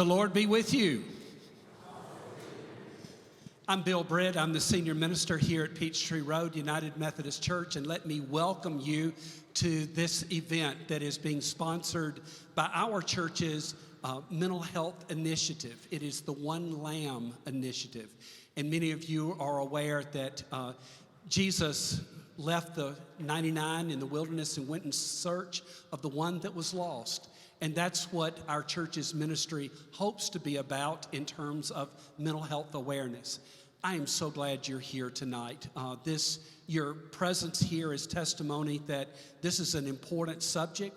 The Lord be with you. I'm Bill Britt. I'm the senior minister here at Peachtree Road United Methodist Church, and let me welcome you to this event that is being sponsored by our church's mental health initiative. It is the One Lamb initiative, and many of you are aware that Jesus left the 99 in the wilderness and went in search of the one that was lost. And that's what our church's ministry hopes to be about in terms of mental health awareness. I am so glad you're here tonight. Your presence here is testimony that this is an important subject,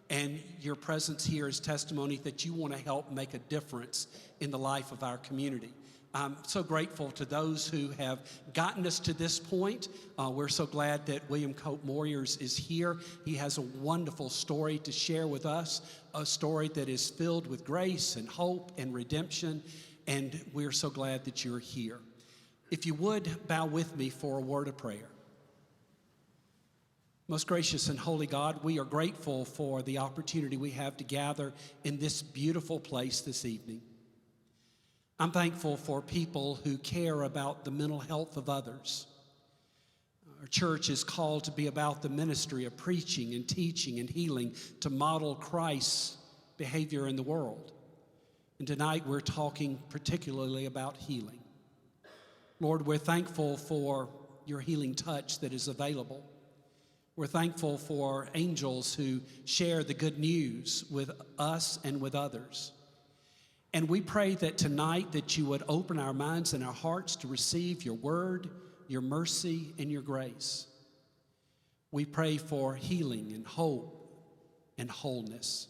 and your presence here is testimony that you want to help make a difference in the life of our community. I'm so grateful to those who have gotten us to this point. We're so glad that William Cope Moyers is here. He has a wonderful story to share with us, a story that is filled with grace and hope and redemption, and we're so glad that you're here. If you would, bow with me for a word of prayer. Most gracious and holy God, we are grateful for the opportunity we have to gather in this beautiful place this evening. I'm thankful for people who care about the mental health of others. Our church is called to be about the ministry of preaching and teaching and healing to model Christ's behavior in the world. And tonight we're talking particularly about healing. Lord, we're thankful for your healing touch that is available. We're thankful for angels who share the good news with us and with others. And we pray that tonight that you would open our minds and our hearts to receive your word, your mercy, and your grace. We pray for healing and hope and wholeness.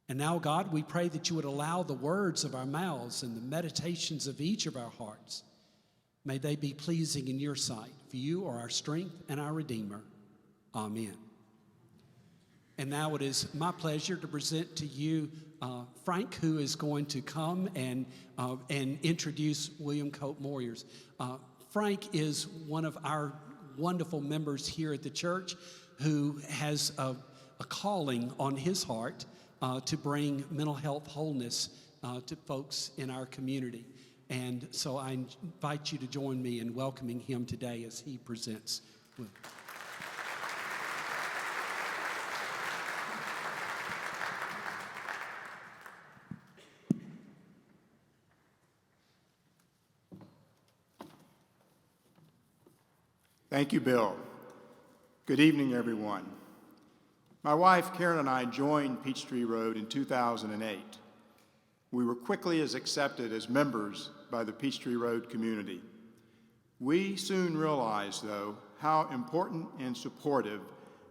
And now, God, we pray that you would allow the words of our mouths and the meditations of each of our hearts, may they be pleasing in your sight, for you are our strength and our Redeemer. Amen. And now it is my pleasure to present to you Frank, who is going to come and introduce William Cope Moyers. Frank is one of our wonderful members here at the church who has a calling on his heart to bring mental health wholeness to folks in our community. And so I invite you to join me in welcoming him today as he presents. Thank you, Bill. Good evening, everyone. My wife, Karen, and I joined Peachtree Road in 2008. We were quickly accepted as members by the Peachtree Road community. We soon realized, though, how important and supportive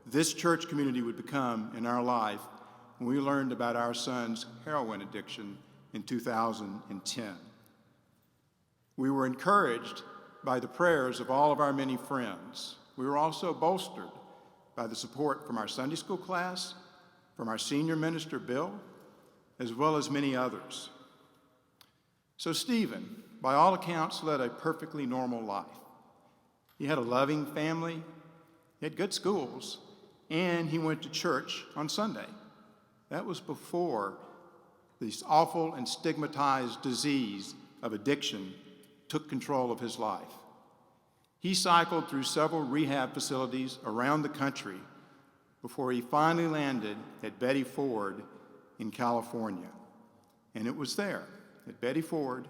this church community would become in our life when we learned about our son's heroin addiction in 2010. We were encouraged by the prayers of all of our many friends. We were also bolstered by the support from our Sunday school class, from our senior minister, Bill, as well as many others. So Stephen, by all accounts, led a perfectly normal life. He had a loving family, he had good schools, and he went to church on Sunday. That was before this awful and stigmatized disease of addiction took control of his life. He cycled through several rehab facilities around the country before he finally landed at Betty Ford in California. And it was there, at Betty Ford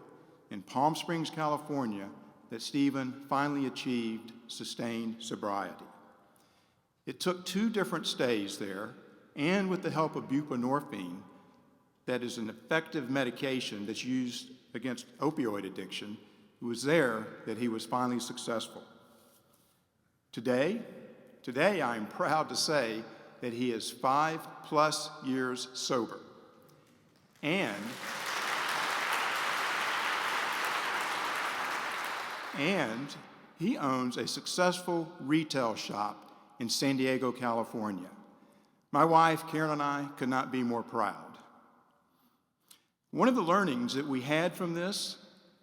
in Palm Springs, California, that Stephen finally achieved sustained sobriety. It took 2 different stays there, and with the help of buprenorphine, that is an effective medication that's used against opioid addiction. It was there that he was finally successful. Today I'm proud to say that he is 5+ years sober. And he owns a successful retail shop in San Diego, California. My wife, Karen, and I could not be more proud. One of the learnings that we had from this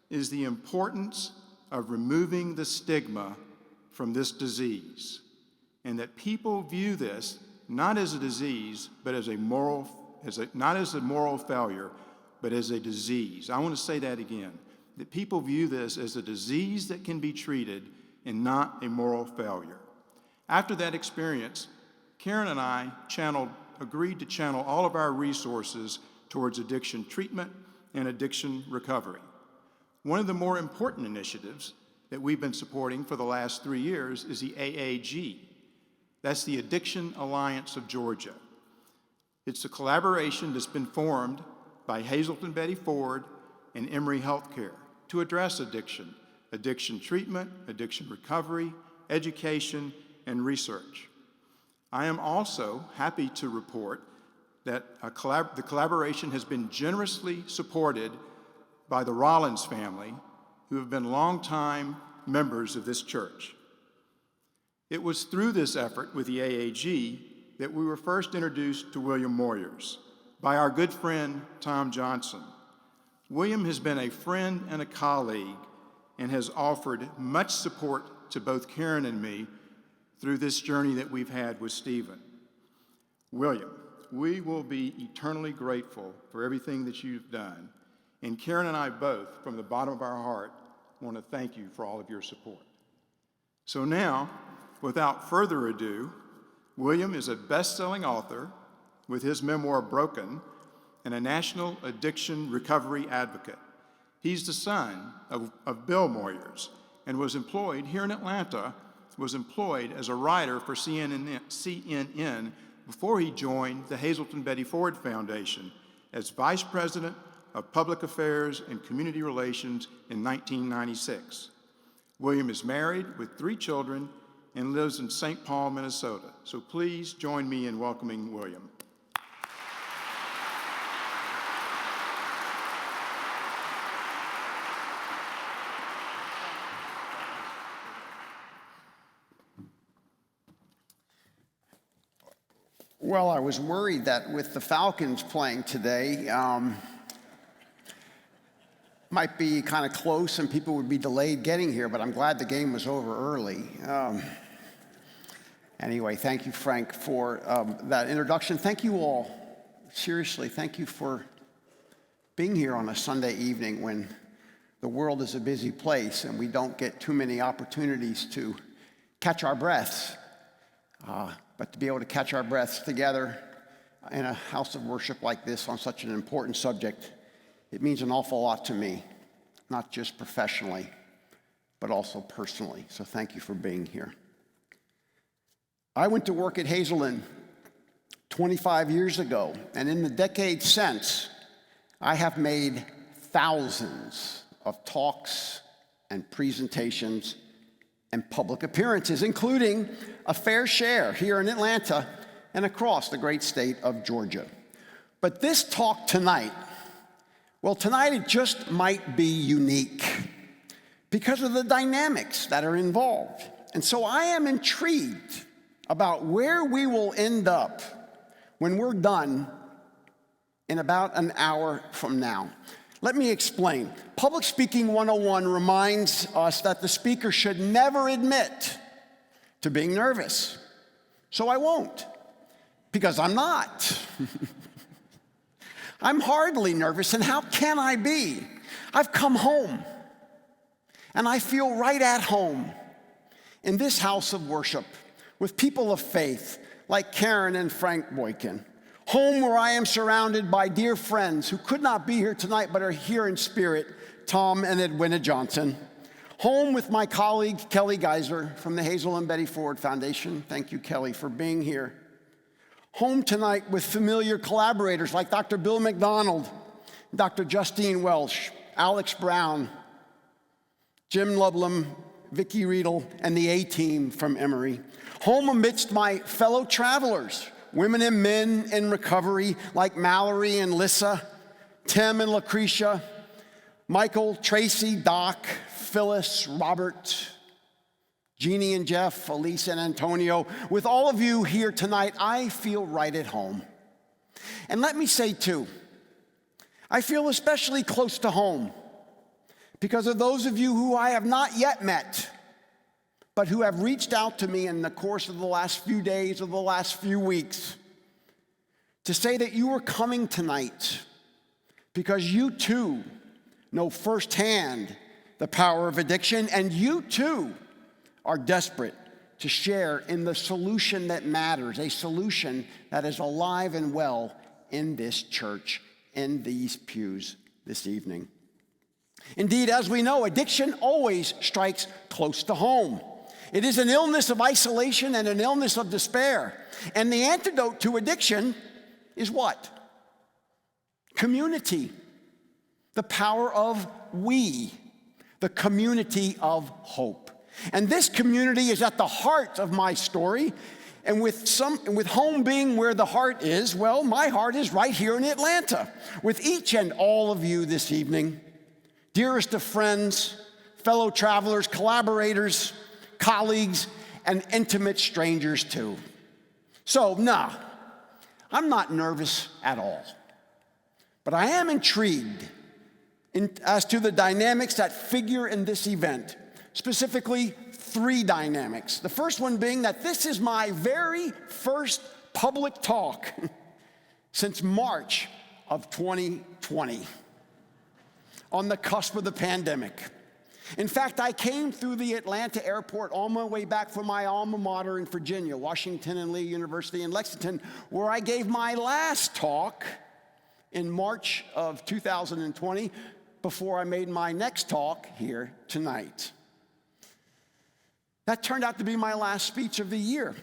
is the importance of removing the stigma from this disease, and that people view this not as a disease, but as not as a moral failure, but as a disease. I want to say that again, that people view this as a disease that can be treated and not a moral failure. After that experience, Karen and I agreed to channel all of our resources towards addiction treatment and addiction recovery. One of the more important initiatives that we've been supporting for the last 3 years is the AAG. That's the Addiction Alliance of Georgia. It's a collaboration that's been formed by Hazelton Betty Ford and Emory Healthcare to address addiction, addiction treatment, addiction recovery, education, and research. I am also happy to report that the collaboration has been generously supported by the Rollins family, who have been longtime members of this church. It was through this effort with the AAG that we were first introduced to William Moyers by our good friend, Tom Johnson. William has been a friend and a colleague and has offered much support to both Karen and me through this journey that we've had with Stephen. William, we will be eternally grateful for everything that you've done, and Karen and I both, from the bottom of our heart, want to thank you for all of your support. So now, without further ado, William is a best-selling author with his memoir, Broken, and a national addiction recovery advocate. He's the son of Bill Moyers and was employed here in Atlanta, was employed as a writer for CNN before he joined the Hazelton Betty Ford Foundation as Vice President of Public Affairs and Community Relations in 1996. William is married with 3 children and lives in St. Paul, Minnesota. So please join me in welcoming William. Well, I was worried that with the Falcons playing today, might be kind of close and people would be delayed getting here, but I'm glad the game was over early. Anyway, thank you, Frank, for that introduction. Thank you all. Seriously, thank you for being here on a Sunday evening when the world is a busy place and we don't get too many opportunities to catch our breaths. But to be able to catch our breaths together in a house of worship like this on such an important subject, it means an awful lot to me, not just professionally, but also personally. So thank you for being here. I went to work at Hazelton 25 years ago, and in the decades since, I have made thousands of talks and presentations and public appearances, including a fair share here in Atlanta and across the great state of Georgia. But this talk tonight, well, tonight it just might be unique because of the dynamics that are involved. And so I am intrigued about where we will end up when we're done in about an hour from now. Let me explain. Public Speaking 101 reminds us that the speaker should never admit to being nervous. So I won't, because I'm not. I'm hardly nervous, and how can I be? I've come home, and I feel right at home in this house of worship with people of faith like Karen and Frank Boykin. Home where I am surrounded by dear friends who could not be here tonight but are here in spirit, Tom and Edwina Johnson. Home with my colleague, Kelly Geiser from the Hazel and Betty Ford Foundation. Thank you, Kelly, for being here. Home tonight with familiar collaborators like Dr. Bill McDonald, Dr. Justine Welsh, Alex Brown, Jim Lublum, Vicki Riedel, and the A-team from Emory. Home amidst my fellow travelers, women and men in recovery like Mallory and Lissa, Tim and Lucretia, Michael, Tracy, Doc, Phyllis, Robert, Jeannie and Jeff, Elise and Antonio. With all of you here tonight, I feel right at home. And let me say too, I feel especially close to home because of those of you who I have not yet met, but who have reached out to me in the course of the last few days or the last few weeks to say that you are coming tonight because you too know firsthand the power of addiction, and you too are desperate to share in the solution that matters, a solution that is alive and well in this church, in these pews this evening. Indeed, as we know, addiction always strikes close to home. It is an illness of isolation and an illness of despair. And the antidote to addiction is what? Community. The power of we, the community of hope. And this community is at the heart of my story. And with home being where the heart is, well, my heart is right here in Atlanta, with each and all of you this evening, dearest of friends, fellow travelers, collaborators, colleagues, and intimate strangers too. So, I'm not nervous at all. But I am intrigued as to the dynamics that figure in this event, specifically 3 dynamics. The first one being that this is my very first public talk since March of 2020, on the cusp of the pandemic. In fact, I came through the Atlanta airport on my way back from my alma mater in Virginia, Washington and Lee University in Lexington, where I gave my last talk in March of 2020 before I made my next talk here tonight. That turned out to be my last speech of the year.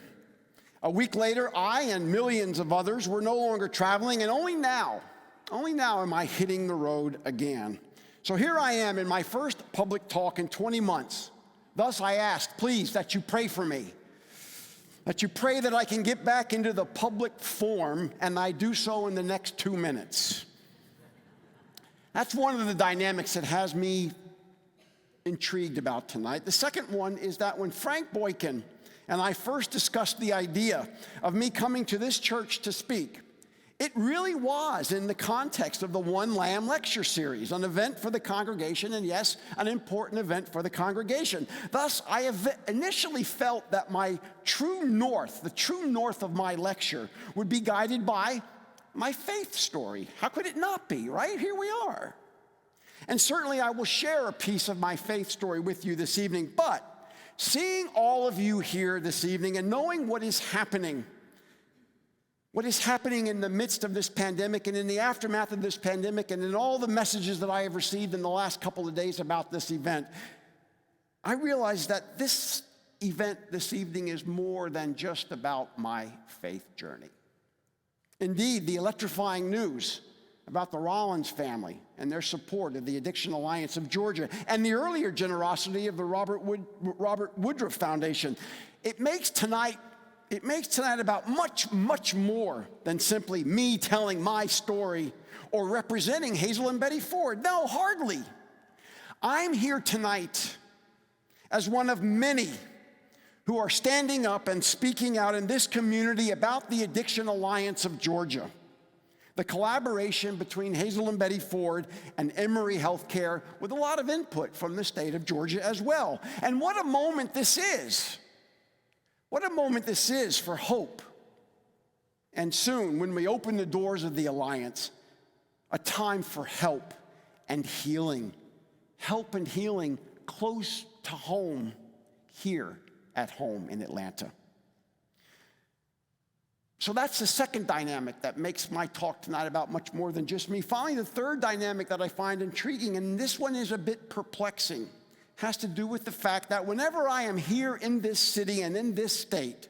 A week later, I and millions of others were no longer traveling, and only now am I hitting the road again. So here I am in my first public talk in 20 months. Thus I ask, please, that you pray for me, that you pray that I can get back into the public forum, and I do so in the next 2 minutes. That's one of the dynamics that has me intrigued about tonight. The second one is that when Frank Boykin and I first discussed the idea of me coming to this church to speak, it really was in the context of the One Lamb lecture series, an event for the congregation, and yes, an important event for the congregation. Thus, I have initially felt that my true north, the true north of my lecture, would be guided by my faith story. How could it not be, right? Here we are. And certainly I will share a piece of my faith story with you this evening, but seeing all of you here this evening and knowing what is happening in the midst of this pandemic and in the aftermath of this pandemic and in all the messages that I have received in the last couple of days about this event, I realize that this event this evening is more than just about my faith journey. Indeed, the electrifying news about the Rollins family and their support of the Addiction Alliance of Georgia and the earlier generosity of the Robert Woodruff Foundation, it makes tonight about much, much more than simply me telling my story or representing Hazel and Betty Ford. No, hardly. I'm here tonight as one of many who are standing up and speaking out in this community about the Addiction Alliance of Georgia, the collaboration between Hazel and Betty Ford and Emory Healthcare, with a lot of input from the state of Georgia as well. And what a moment this is. What a moment this is for hope. And soon, when we open the doors of the Alliance, a time for help and healing. Help and healing close to home, here at home in Atlanta. So that's the second dynamic that makes my talk tonight about much more than just me. Finally, the third dynamic that I find intriguing, and this one is a bit perplexing, has to do with the fact that whenever I am here in this city and in this state,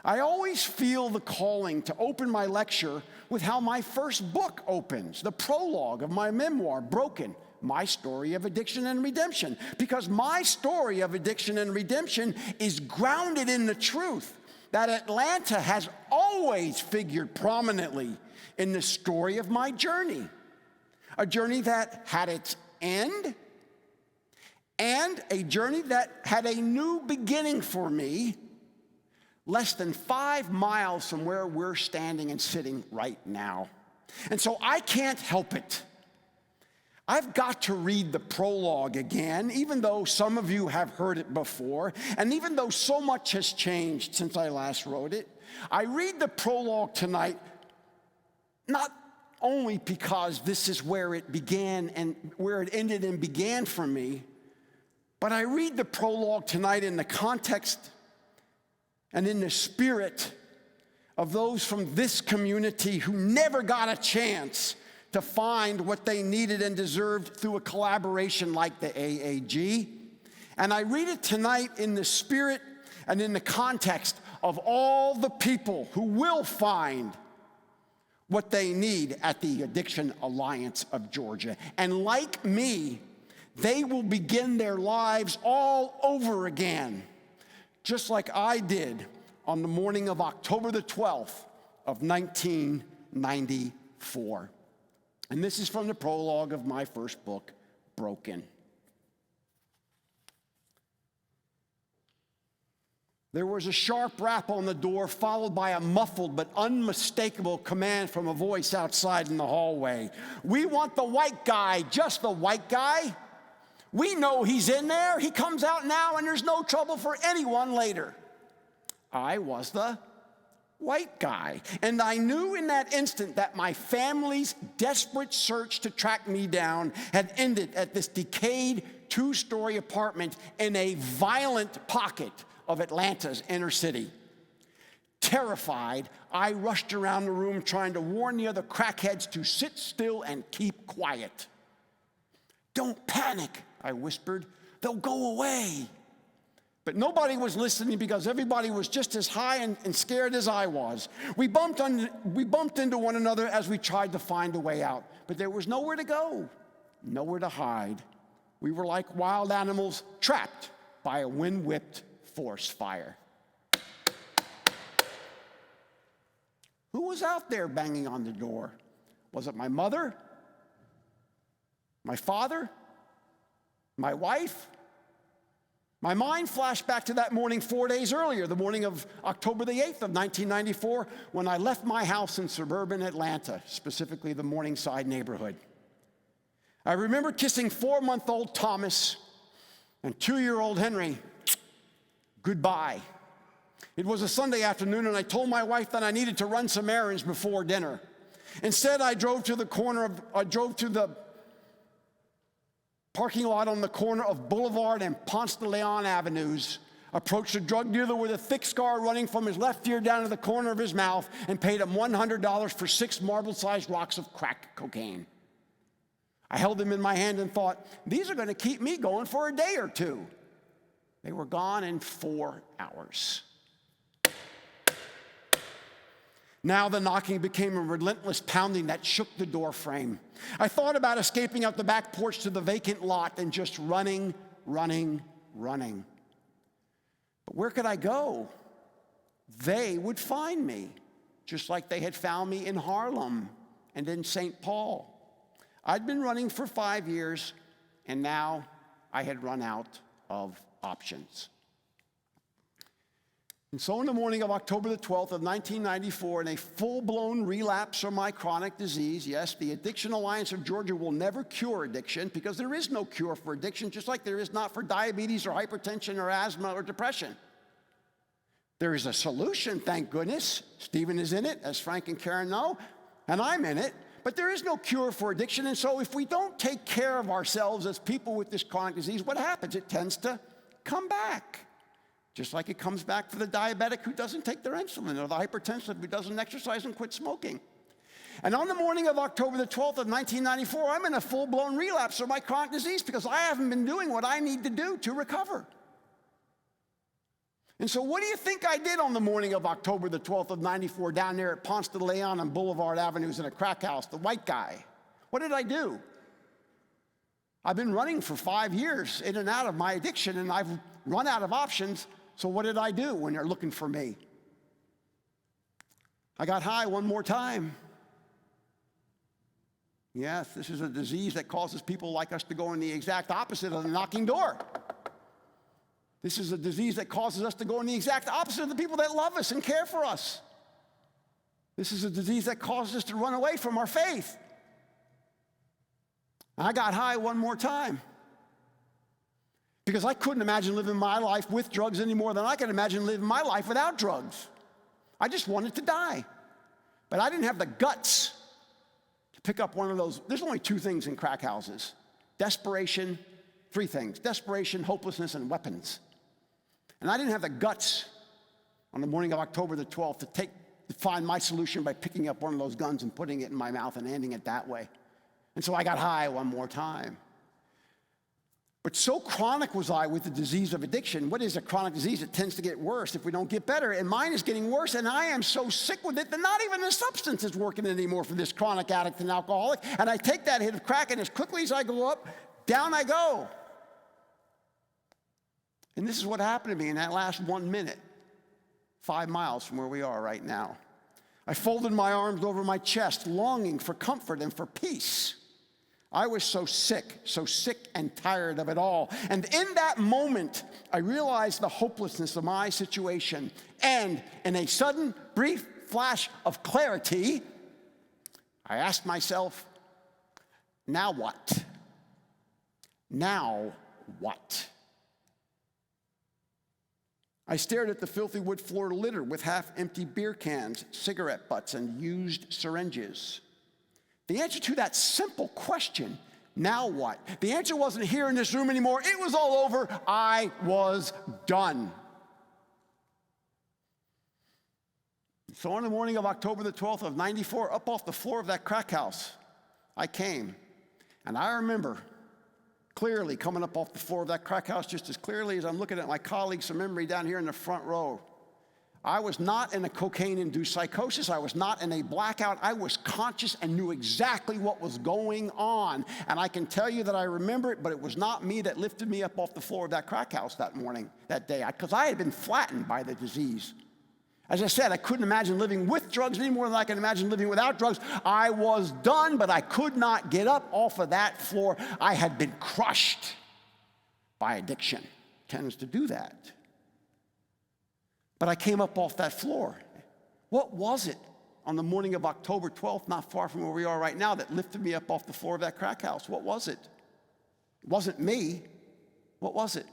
I always feel the calling to open my lecture with how my first book opens, the prologue of my memoir, Broken, My Story of Addiction and Redemption. Because my story of addiction and redemption is grounded in the truth that Atlanta has always figured prominently in the story of my journey. A journey that had its end, and a journey that had a new beginning for me less than 5 miles from where we're standing and sitting right now. And so I can't help it. I've got to read the prologue again, even though some of you have heard it before, and even though so much has changed since I last wrote it. I read the prologue tonight, not only because this is where it began and where it ended and began for me, but I read the prologue tonight in the context and in the spirit of those from this community who never got a chance to find what they needed and deserved through a collaboration like the AAG. And I read it tonight in the spirit and in the context of all the people who will find what they need at the Addiction Alliance of Georgia. And like me, they will begin their lives all over again, just like I did on the morning of October the 12th of 1994. And this is from the prologue of my first book, Broken. There was a sharp rap on the door, followed by a muffled but unmistakable command from a voice outside in the hallway. "We want the white guy, just the white guy. We know he's in there. He comes out now and there's no trouble for anyone later." I was the white guy, and I knew in that instant that my family's desperate search to track me down had ended at this decayed two-story apartment in a violent pocket of Atlanta's inner city. Terrified, I rushed around the room trying to warn the other crackheads to sit still and keep quiet. "Don't panic," I whispered. "They'll go away." But nobody was listening because everybody was just as high and scared as I was. We bumped into one another as we tried to find a way out, but there was nowhere to go, nowhere to hide. We were like wild animals trapped by a wind-whipped forest fire. Who was out there banging on the door? Was it my mother? My father? My wife? My mind flashed back to that morning 4 days earlier, the morning of October the 8th of 1994, when I left my house in suburban Atlanta, specifically the Morningside neighborhood. I remember kissing 4-month-old Thomas and 2-year-old Henry goodbye. It was a Sunday afternoon, and I told my wife that I needed to run some errands before dinner. Instead, I drove to the parking lot on the corner of Boulevard and Ponce de Leon Avenues, approached a drug dealer with a thick scar running from his left ear down to the corner of his mouth, and paid him $100 for 6 marble-sized rocks of crack cocaine. I held them in my hand and thought, these are going to keep me going for a day or two. They were gone in 4 hours. Now the knocking became a relentless pounding that shook the door frame. I thought about escaping out the back porch to the vacant lot and just running. But where could I go? They would find me, just like they had found me in Harlem and in St. Paul. I'd been running for 5 years, and now I had run out of options. And so in the morning of October the 12th of 1994, in a full-blown relapse from my chronic disease, yes, the Addiction Alliance of Georgia will never cure addiction, because there is no cure for addiction, just like there is not for diabetes or hypertension or asthma or depression. There is a solution, thank goodness. Stephen is in it, as Frank and Karen know, and I'm in it. But there is no cure for addiction, and so if we don't take care of ourselves as people with this chronic disease, what happens? It tends to come back. Just like it comes back for the diabetic who doesn't take their insulin, or the hypertensive who doesn't exercise and quit smoking. And on the morning of October the 12th of 1994, I'm in a full-blown relapse of my chronic disease because I haven't been doing what I need to do to recover. And so what do you think I did on the morning of October the 12th of 94 down there at Ponce de Leon and Boulevard Avenues in a crack house, the white guy? What did I do? I've been running for 5 years in and out of my addiction, and I've run out of options. So what did I do when they're looking for me? I got high one more time. Yes, this is a disease that causes people like us to go in the exact opposite of the knocking door. This is a disease that causes us to go in the exact opposite of the people that love us and care for us. This is a disease that causes us to run away from our faith. I got high one more time, because I couldn't imagine living my life with drugs any more than I could imagine living my life without drugs. I just wanted to die. But I didn't have the guts to pick up one of those. There's only two things in crack houses: desperation, three things: desperation, hopelessness, and weapons. And I didn't have the guts on the morning of October the 12th to find my solution by picking up one of those guns and putting it in my mouth and handing it that way. And so I got high one more time. But so chronic was I with the disease of addiction. What is a chronic disease? It tends to get worse if we don't get better. And mine is getting worse, and I am so sick with it that not even the substance is working anymore for this chronic addict and alcoholic. And I take that hit of crack, and as quickly as I go up, down I go. And this is what happened to me in that last 1 minute, 5 miles from where we are right now. I folded my arms over my chest, longing for comfort and for peace. I was so sick and tired of it all. And in that moment, I realized the hopelessness of my situation. And in a sudden, brief flash of clarity, I asked myself, now what? Now what? I stared at the filthy wood floor littered with half-empty beer cans, cigarette butts, and used syringes. The answer to that simple question, now what? The answer wasn't here in this room anymore. It was all over. I was done. So on the morning of October the 12th of '94, up off the floor of that crack house, I came. And I remember clearly coming up off the floor of that crack house just as clearly as I'm looking at my colleagues from memory down here in the front row. I was not in a cocaine-induced psychosis. I was not in a blackout. I was conscious and knew exactly what was going on. And I can tell you that I remember it, but it was not me that lifted me up off the floor of that crack house that morning, that day, because I had been flattened by the disease. As I said, I couldn't imagine living with drugs any more than I can imagine living without drugs. I was done, but I could not get up off of that floor. I had been crushed by addiction. It tends to do that. But I came up off that floor. What was it on the morning of October 12th, not far from where we are right now, that lifted me up off the floor of that crack house? What was it? It wasn't me. What was it?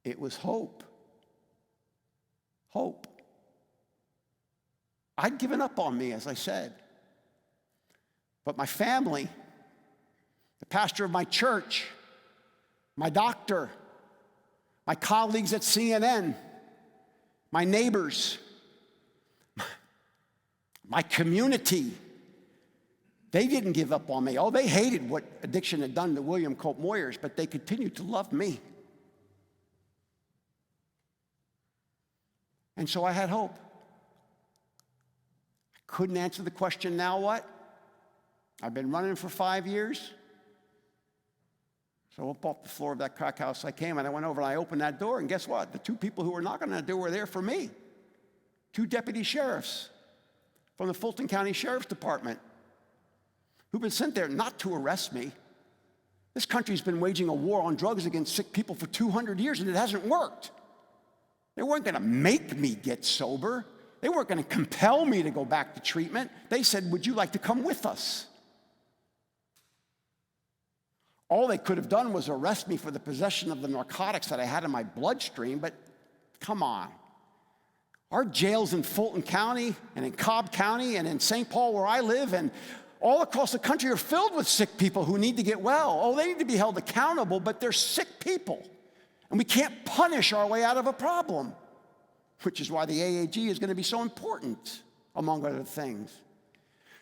It was hope. Hope. I'd given up on me, as I said. But my family, the pastor of my church, my doctor, my colleagues at CNN, my neighbors, my community, they didn't give up on me. Oh, they hated what addiction had done to William Cope Moyers, but they continued to love me. And so I had hope. I couldn't answer the question, now what? I've been running for 5 years. So up off the floor of that crack house I came, and I went over and I opened that door, and guess what? The two people who were knocking on that door were there for me. 2 deputy sheriffs from the Fulton County Sheriff's Department who've been sent there not to arrest me. This country's been waging a war on drugs against sick people for 200 years, and it hasn't worked. They weren't going to make me get sober. They weren't going to compel me to go back to treatment. They said, would you like to come with us? All they could have done was arrest me for the possession of the narcotics that I had in my bloodstream, but come on. Our jails in Fulton County and in Cobb County and in St. Paul where I live and all across the country are filled with sick people who need to get well. Oh, they need to be held accountable, but they're sick people. And we can't punish our way out of a problem, which is why the AAG is going to be so important, among other things.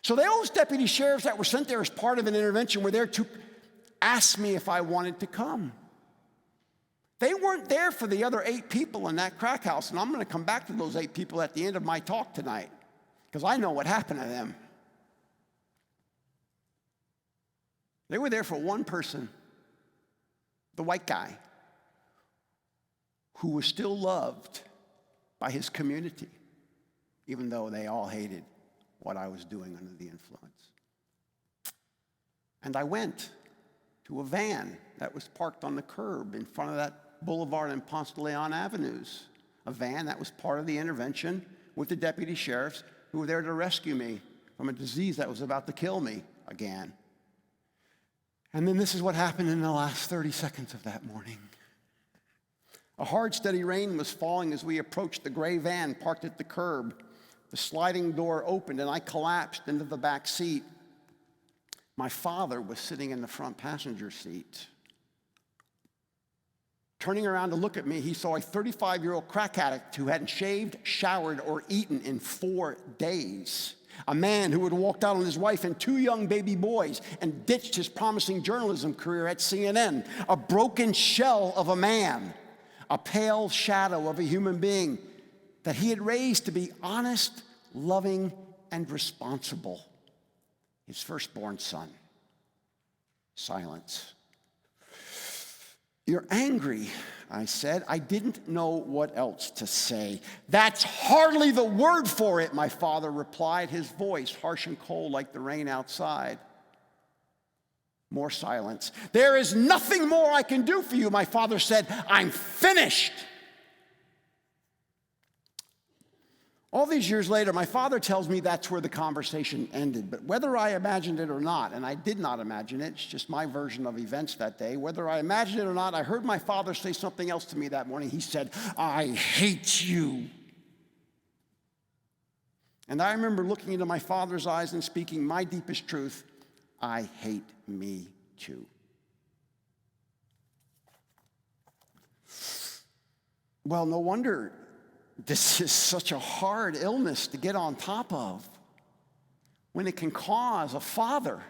So those deputy sheriffs that were sent there as part of an intervention were there to ask me if I wanted to come. They weren't there for the other 8 people in that crack house, and I'm going to come back to those 8 people at the end of my talk tonight, because I know what happened to them. They were there for one person, the white guy, who was still loved by his community, even though they all hated what I was doing under the influence. And I went to a van that was parked on the curb in front of that boulevard and Ponce de Leon Avenues, a van that was part of the intervention with the deputy sheriffs who were there to rescue me from a disease that was about to kill me again. And then this is what happened in the last 30 seconds of that morning. A hard, steady rain was falling as we approached the gray van parked at the curb. The sliding door opened, and I collapsed into the back seat. My father was sitting in the front passenger seat. Turning around to look at me, he saw a 35-year-old crack addict who hadn't shaved, showered, or eaten in 4 days. A man who had walked out on his wife and 2 young baby boys and ditched his promising journalism career at CNN. A broken shell of a man, a pale shadow of a human being that he had raised to be honest, loving, and responsible. His firstborn son. Silence. "You're angry," I said. I didn't know what else to say. "That's hardly the word for it," my father replied, his voice harsh and cold like the rain outside. More silence. "There is nothing more I can do for you," my father said. "I'm finished." All these years later, my father tells me that's where the conversation ended. But whether I imagined it or not, and I did not imagine it, it's just my version of events that day, whether I imagined it or not, I heard my father say something else to me that morning. He said, "I hate you." And I remember looking into my father's eyes and speaking my deepest truth, "I hate me too." Well, no wonder this is such a hard illness to get on top of, when it can cause a father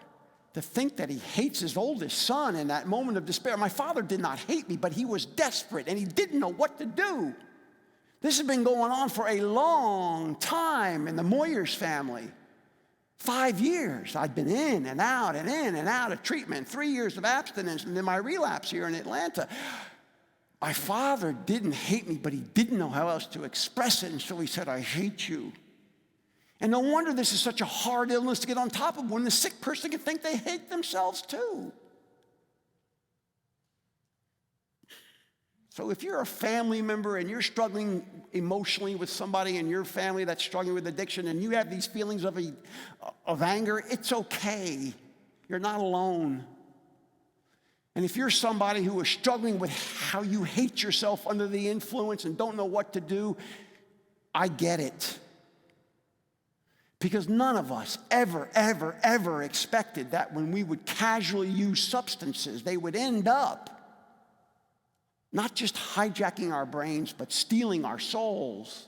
to think that he hates his oldest son in that moment of despair. My father did not hate me, but he was desperate and he didn't know what to do. This has been going on for a long time in the Moyers family. 5 years I'd been in and out and in and out of treatment, 3 years of abstinence, and then my relapse here in Atlanta. My father didn't hate me, but he didn't know how else to express it, and so he said, "I hate you." And no wonder this is such a hard illness to get on top of, when the sick person can think they hate themselves too. So if you're a family member and you're struggling emotionally with somebody in your family that's struggling with addiction, and you have these feelings of anger, it's okay. You're not alone. And if you're somebody who is struggling with how you hate yourself under the influence and don't know what to do, I get it. Because none of us ever expected that when we would casually use substances, they would end up not just hijacking our brains, but stealing our souls.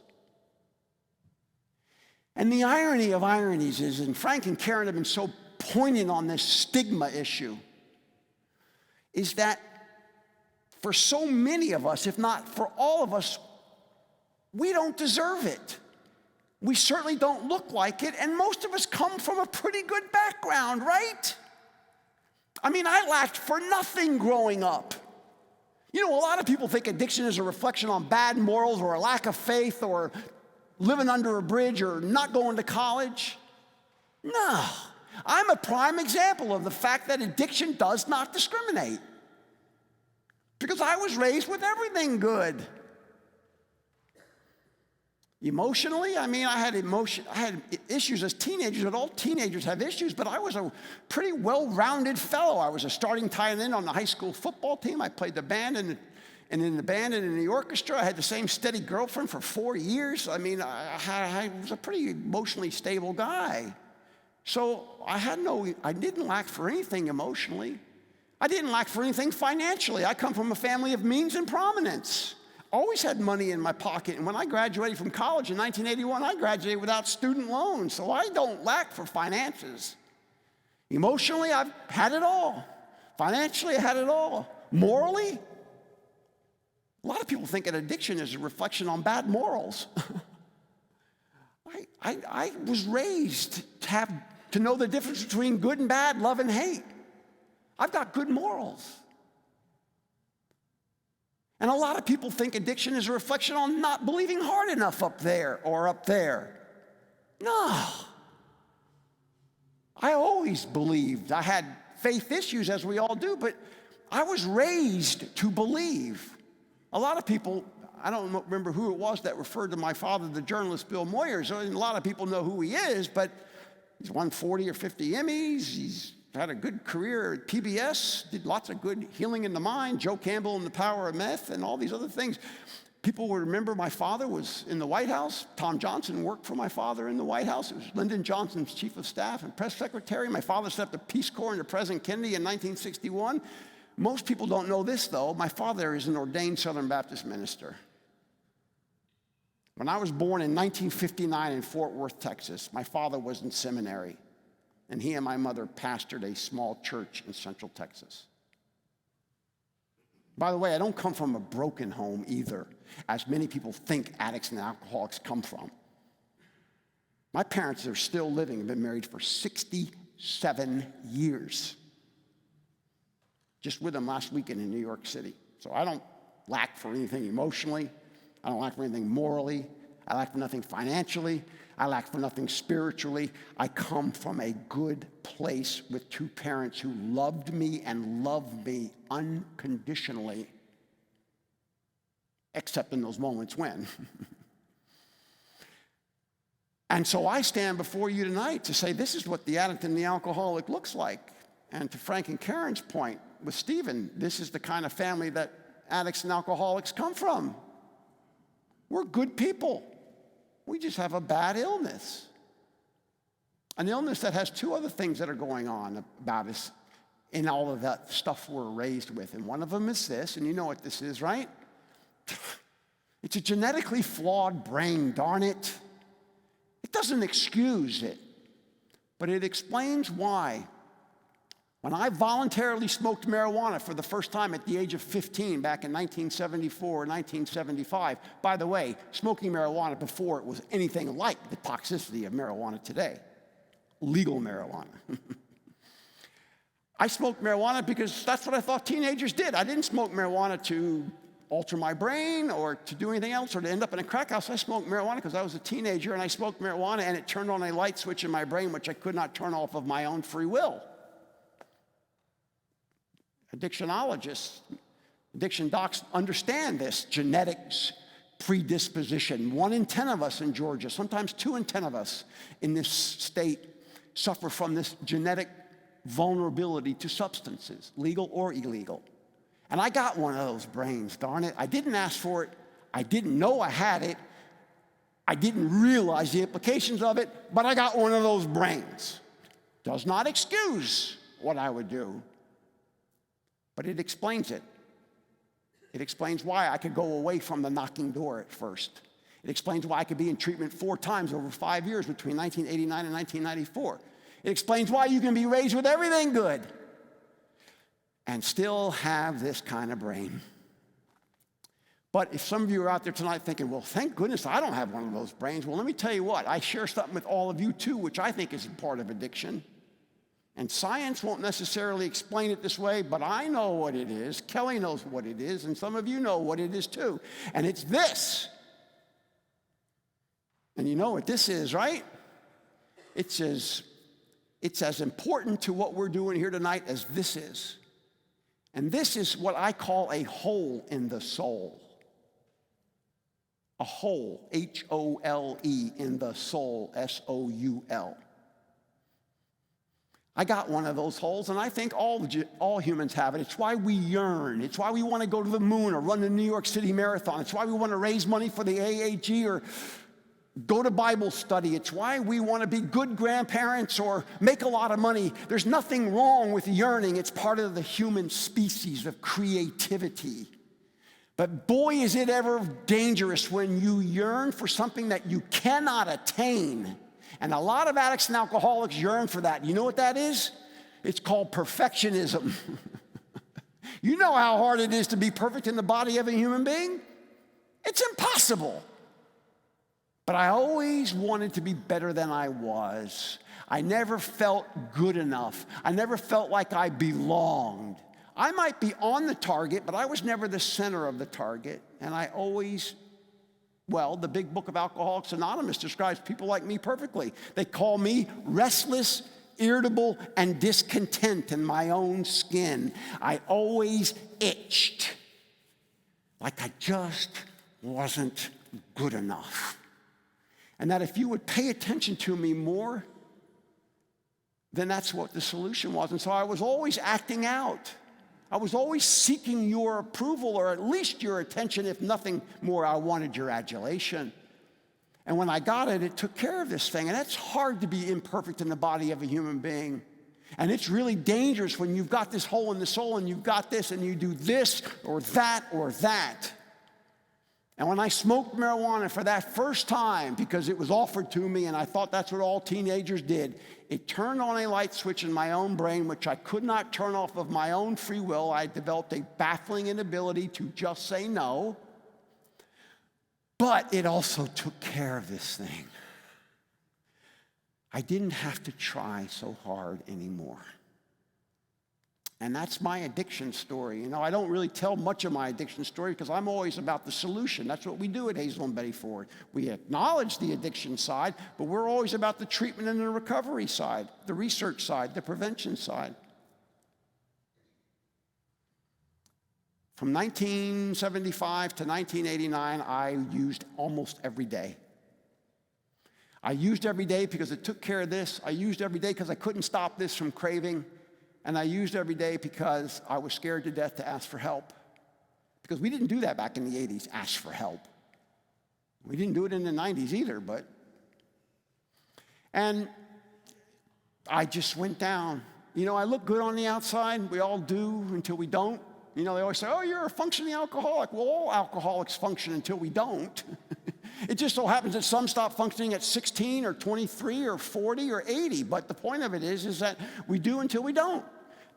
And the irony of ironies is, and Frank and Karen have been so poignant on this stigma issue, is that for so many of us, if not for all of us, we don't deserve it. We certainly don't look like it, and most of us come from a pretty good background, right? I mean, I lacked for nothing growing up. You know, a lot of people think addiction is a reflection on bad morals or a lack of faith or living under a bridge or not going to college. No. I'm a prime example of the fact that addiction does not discriminate. Because I was raised with everything good. Emotionally, I mean, I had issues as teenagers, and all teenagers have issues, but I was a pretty well-rounded fellow. I was a starting tight end on the high school football team. I played the band and in the band and in the orchestra. I had the same steady girlfriend for 4 years. I mean, I was a pretty emotionally stable guy. So I didn't lack for anything emotionally. I didn't lack for anything financially. I come from a family of means and prominence. Always had money in my pocket. And when I graduated from college in 1981, I graduated without student loans. So I don't lack for finances. Emotionally, I've had it all. Financially, I had it all. Morally, a lot of people think that addiction is a reflection on bad morals. I was raised to know the difference between good and bad, love and hate. I've got good morals. And a lot of people think addiction is a reflection on not believing hard enough up there or up there. No. I always believed. I had faith issues, as we all do, but I was raised to believe. A lot of people, I don't remember who it was that referred to my father, the journalist Bill Moyers. A lot of people know who he is, but he's won 40 or 50 Emmys. He's had a good career at PBS, did lots of good healing in the mind, Joe Campbell and the Power of Meth, and all these other things. People will remember my father was in the White House. Tom Johnson worked for my father in the White House. It was Lyndon Johnson's chief of staff and press secretary. My father set up the Peace Corps under President Kennedy in 1961. Most people don't know this, though. My father is an ordained Southern Baptist minister. When I was born in 1959 in Fort Worth, Texas, my father was in seminary, and he and my mother pastored a small church in Central Texas. By the way, I don't come from a broken home either, as many people think addicts and alcoholics come from. My parents are still living, have been married for 67 years. Just with them last weekend in New York City. So I don't lack for anything emotionally. I don't lack for anything morally. I lack for nothing financially. I lack for nothing spiritually. I come from a good place with two parents who loved me and love me unconditionally, except in those moments when. And so I stand before you tonight to say this is what the addict and the alcoholic looks like. And to Frank and Karen's point with Stephen, this is the kind of family that addicts and alcoholics come from. We're good people. We just have a bad illness. An illness that has two other things that are going on about us in all of that stuff we're raised with. And one of them is this, and you know what this is, right? It's a genetically flawed brain, darn it. It doesn't excuse it, but it explains why. When I voluntarily smoked marijuana for the first time at the age of 15 back in 1974 or 1975, by the way, smoking marijuana before it was anything like the toxicity of marijuana today, legal marijuana. I smoked marijuana because that's what I thought teenagers did. I didn't smoke marijuana to alter my brain or to do anything else or to end up in a crack house. I smoked marijuana because I was a teenager and I smoked marijuana and it turned on a light switch in my brain which I could not turn off of my own free will. Addictionologists, addiction docs understand this genetics predisposition. 1 in 10 of us in Georgia, sometimes 2 in 10 of us in this state suffer from this genetic vulnerability to substances, legal or illegal. And I got one of those brains, darn it. I didn't ask for it. I didn't know I had it. I didn't realize the implications of it, but I got one of those brains. Does not excuse what I would do. But it explains it. It explains why I could go away from the knocking door at first. It explains why I could be in treatment 4 times over 5 years between 1989 and 1994. It explains why you can be raised with everything good and still have this kind of brain. But if some of you are out there tonight thinking, well, thank goodness I don't have one of those brains. Well, let me tell you what. I share something with all of you too, which I think is a part of addiction. And science won't necessarily explain it this way, but I know what it is. Kelly knows what it is, and some of you know what it is too. And it's this. And you know what this is, right? It's as important to what we're doing here tonight as this is. And this is what I call a hole in the soul. A hole, H-O-L-E, in the soul, S-O-U-L. I got one of those holes, and I think all humans have it. It's why we yearn. It's why we want to go to the moon or run the New York City Marathon. It's why we want to raise money for the AAG or go to Bible study. It's why we want to be good grandparents or make a lot of money. There's nothing wrong with yearning. It's part of the human species of creativity. But boy, is it ever dangerous when you yearn for something that you cannot attain. And a lot of addicts and alcoholics yearn for that. You know what that is? It's called perfectionism. You know how hard it is to be perfect in the body of a human being? It's impossible. But I always wanted to be better than I was. I never felt good enough. I never felt like I belonged. I might be on the target, but I was never the center of the target. And I always, well, the big book of Alcoholics Anonymous describes people like me perfectly. They call me restless, irritable, and discontent in my own skin. I always itched like I just wasn't good enough. And that if you would pay attention to me more, then that's what the solution was. And so I was always acting out. I was always seeking your approval, or at least your attention. If nothing more, I wanted your adulation. And when I got it, it took care of this thing. And it's hard to be imperfect in the body of a human being. And it's really dangerous when you've got this hole in the soul and you've got this and you do this or that or that. And when I smoked marijuana for that first time, because it was offered to me and I thought that's what all teenagers did, it turned on a light switch in my own brain, which I could not turn off of my own free will. I developed a baffling inability to just say no. But it also took care of this thing. I didn't have to try so hard anymore. And that's my addiction story. You know, I don't really tell much of my addiction story because I'm always about the solution. That's what we do at Hazel and Betty Ford. We acknowledge the addiction side, but we're always about the treatment and the recovery side, the research side, the prevention side. From 1975 to 1989, I used almost every day. I used every day because it took care of this. I used every day because I couldn't stop this from craving. And I used every day because I was scared to death to ask for help. Because we didn't do that back in the 80s, ask for help. We didn't do it in the 90s either, but. And I just went down. You know, I look good on the outside. We all do until we don't. You know, they always say, oh, you're a functioning alcoholic. Well, all alcoholics function until we don't. It just so happens that some stop functioning at 16 or 23 or 40 or 80. But the point of it is that we do until we don't.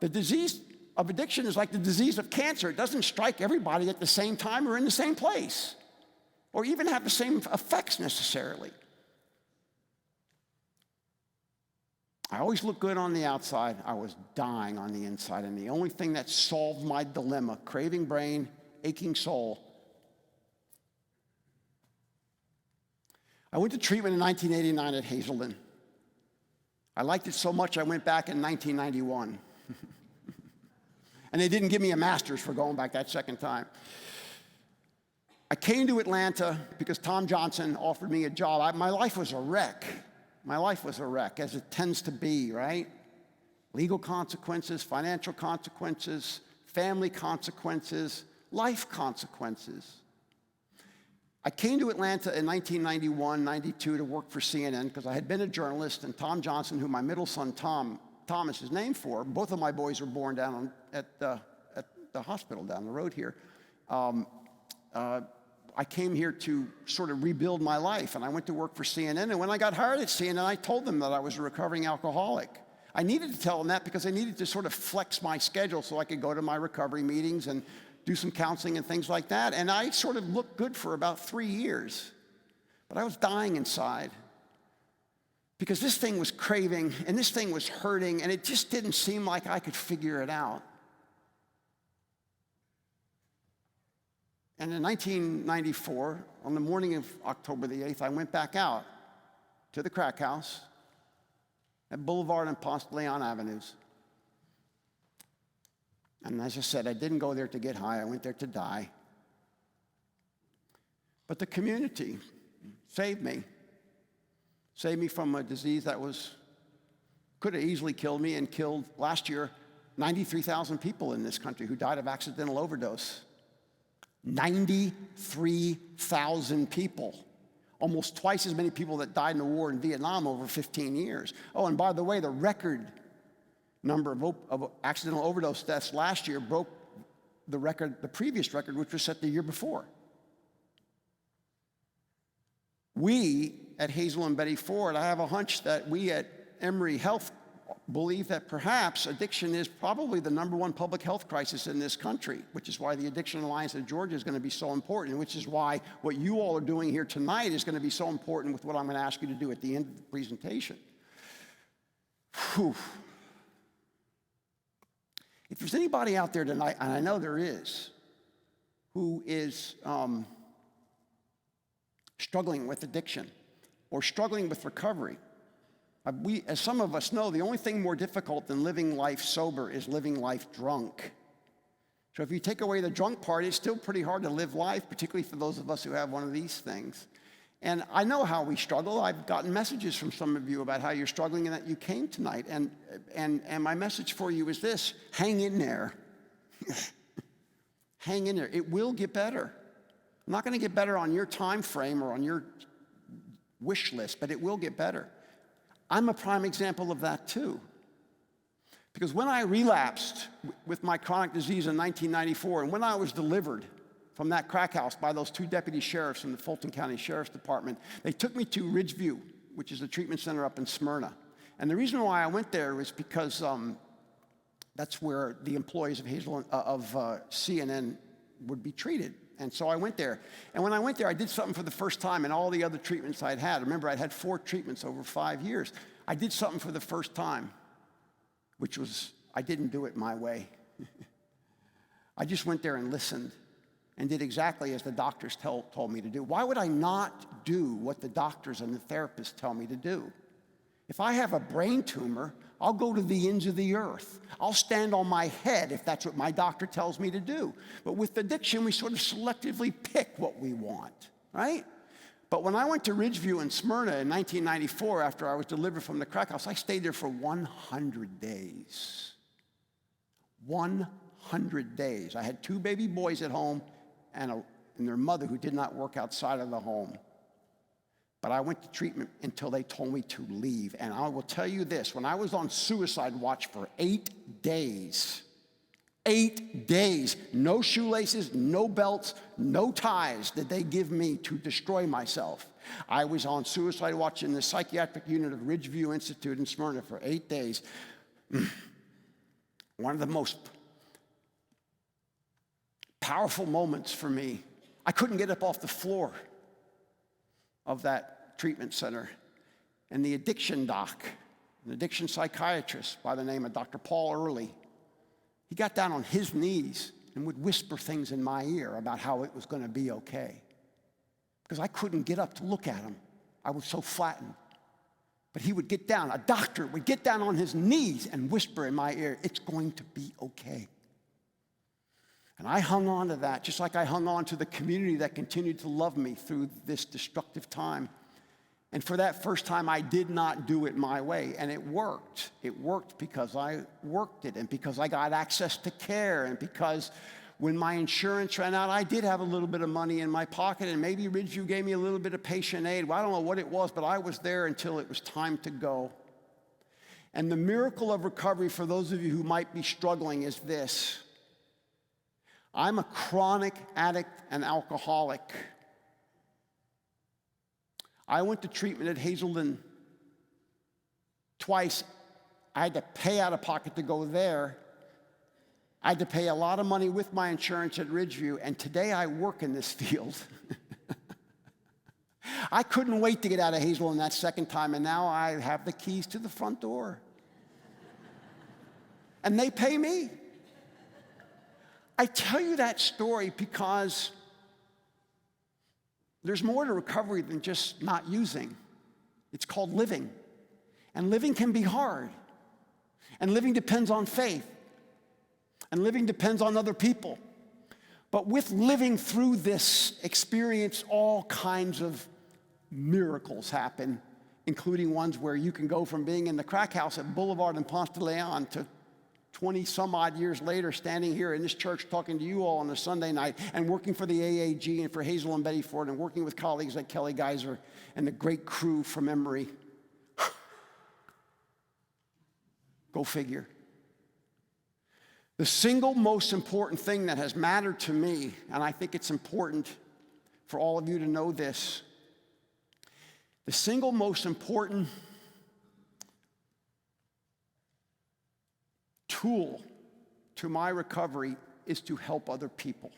The disease of addiction is like the disease of cancer. It doesn't strike everybody at the same time or in the same place, or even have the same effects necessarily. I always look good on the outside. I was dying on the inside. And the only thing that solved my dilemma, craving brain, aching soul, I went to treatment in 1989 at Hazelden. I liked it so much I went back in 1991. And they didn't give me a master's for going back that second time. I came to Atlanta because Tom Johnson offered me a job. My life was a wreck. My life was a wreck, as it tends to be, right? Legal consequences, financial consequences, family consequences, life consequences. I came to Atlanta in 1991, 92 to work for CNN because I had been a journalist, and Tom Johnson, who my middle son Thomas is named for, both of my boys were born down at the hospital down the road here. I came here to sort of rebuild my life, and I went to work for CNN. And when I got hired at CNN, I told them that I was a recovering alcoholic. I needed to tell them that because I needed to sort of flex my schedule so I could go to my recovery meetings and do some counseling and things like that. And I sort of looked good for about 3 years. But I was dying inside because this thing was craving and this thing was hurting, and it just didn't seem like I could figure it out. And in 1994, on the morning of October the 8th, I went back out to the crack house at Boulevard and Ponce de Leon Avenues. And as I said, I didn't go there to get high. I went there to die. But the community saved me. Saved me from a disease that could have easily killed me and killed, last year, 93,000 people in this country who died of accidental overdose. 93,000 people. Almost twice as many people that died in the war in Vietnam over 15 years. Oh, and by the way, the record number of accidental overdose deaths last year broke the previous record, which was set the year before. We at Hazel and Betty Ford, I have a hunch that we at Emory Health believe that perhaps addiction is probably the #1 public health crisis in this country, which is why the Addiction Alliance of Georgia is going to be so important, which is why what you all are doing here tonight is going to be so important with what I'm going to ask you to do at the end of the presentation. Whew. If there's anybody out there tonight, and I know there is, who is struggling with addiction or struggling with recovery, as some of us know, the only thing more difficult than living life sober is living life drunk. So if you take away the drunk part, it's still pretty hard to live life, particularly for those of us who have one of these things. And I know how we struggle. I've gotten messages from some of you about how you're struggling and that you came tonight. And my message for you is this: hang in there. Hang in there. It will get better. I'm not going to get better on your time frame or on your wish list, but it will get better. I'm a prime example of that too. Because when I relapsed with my chronic disease in 1994, and when I was delivered from that crack house by those two deputy sheriffs in the Fulton County Sheriff's Department, they took me to Ridgeview, which is a treatment center up in Smyrna. And the reason why I went there was because that's where the employees of CNN would be treated. And so I went there. And when I went there, I did something for the first time in all the other treatments I'd had. Remember, I'd had 4 treatments over 5 years. I did something for the first time, which was, I didn't do it my way. I just went there and listened and did exactly as the doctors told me to do. Why would I not do what the doctors and the therapists tell me to do? If I have a brain tumor, I'll go to the ends of the earth. I'll stand on my head if that's what my doctor tells me to do. But with addiction, we sort of selectively pick what we want, right? But when I went to Ridgeview in Smyrna in 1994, after I was delivered from the crack house, I stayed there for 100 days. 100 days. I had 2 baby boys at home and their mother who did not work outside of the home. But I went to treatment until they told me to leave. And I will tell you this, when I was on suicide watch for 8 days, 8 days, no shoelaces, no belts, no ties did they give me to destroy myself. I was on suicide watch in the psychiatric unit of Ridgeview Institute in Smyrna for 8 days. One of the most powerful moments for me. I couldn't get up off the floor of that treatment center. And the addiction doc, an addiction psychiatrist by the name of Dr. Paul Early, he got down on his knees and would whisper things in my ear about how it was going to be okay. Because I couldn't get up to look at him. I was so flattened. But he would get down, a doctor would get down on his knees and whisper in my ear, "It's going to be okay." And I hung on to that, just like I hung on to the community that continued to love me through this destructive time. And for that first time, I did not do it my way, and it worked. It worked because I worked it, and because I got access to care, and because when my insurance ran out, I did have a little bit of money in my pocket, and maybe Ridgeview gave me a little bit of patient aid. Well, I don't know what it was, but I was there until it was time to go. And the miracle of recovery, for those of you who might be struggling, is this. I'm a chronic addict and alcoholic. I went to treatment at Hazelden twice. I had to pay out of pocket to go there. I had to pay a lot of money with my insurance at Ridgeview, and today I work in this field. I couldn't wait to get out of Hazelden that second time, and now I have the keys to the front door. And they pay me. I tell you that story because there's more to recovery than just not using. It's called living. And living can be hard. And living depends on faith. And living depends on other people. But with living through this experience, all kinds of miracles happen, including ones where you can go from being in the crack house at Boulevard and Ponce de Leon to 20 some odd years later, standing here in this church talking to you all on a Sunday night and working for the AAG and for Hazel and Betty Ford and working with colleagues like Kelly Geiser and the great crew from Emory. Go figure. The single most important thing that has mattered to me, and I think it's important for all of you to know this, the single most important tool to my recovery is to help other people.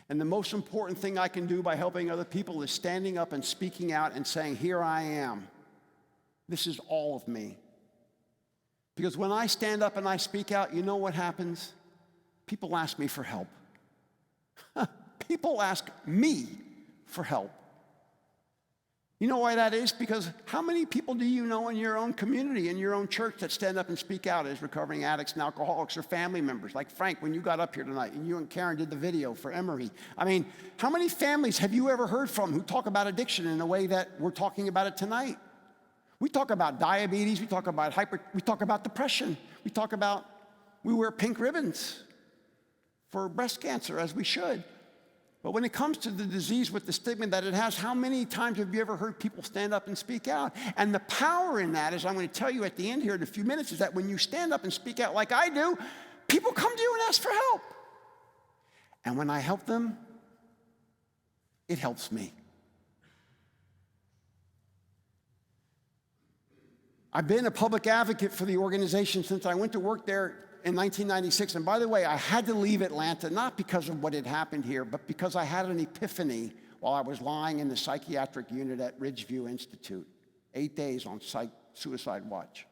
And the most important thing I can do by helping other people is standing up and speaking out and saying, "Here I am. This is all of me." Because when I stand up and I speak out, you know what happens? People ask me for help. People ask me for help. You know why that is? Because how many people do you know in your own community, in your own church, that stand up and speak out as recovering addicts and alcoholics or family members? Like Frank, when you got up here tonight and you and Karen did the video for Emory. I mean, how many families have you ever heard from who talk about addiction in the way that we're talking about it tonight? We talk about diabetes, we talk about we talk about depression, we wear pink ribbons for breast cancer, as we should. But when it comes to the disease with the stigma that it has, how many times have you ever heard people stand up and speak out? And the power in that, as I'm going to tell you at the end here in a few minutes, is that when you stand up and speak out like I do, people come to you and ask for help. And when I help them, it helps me. I've been a public advocate for the organization since I went to work there in 1996. And by the way, I had to leave Atlanta, not because of what had happened here, but because I had an epiphany while I was lying in the psychiatric unit at Ridgeview Institute, 8 days on suicide watch.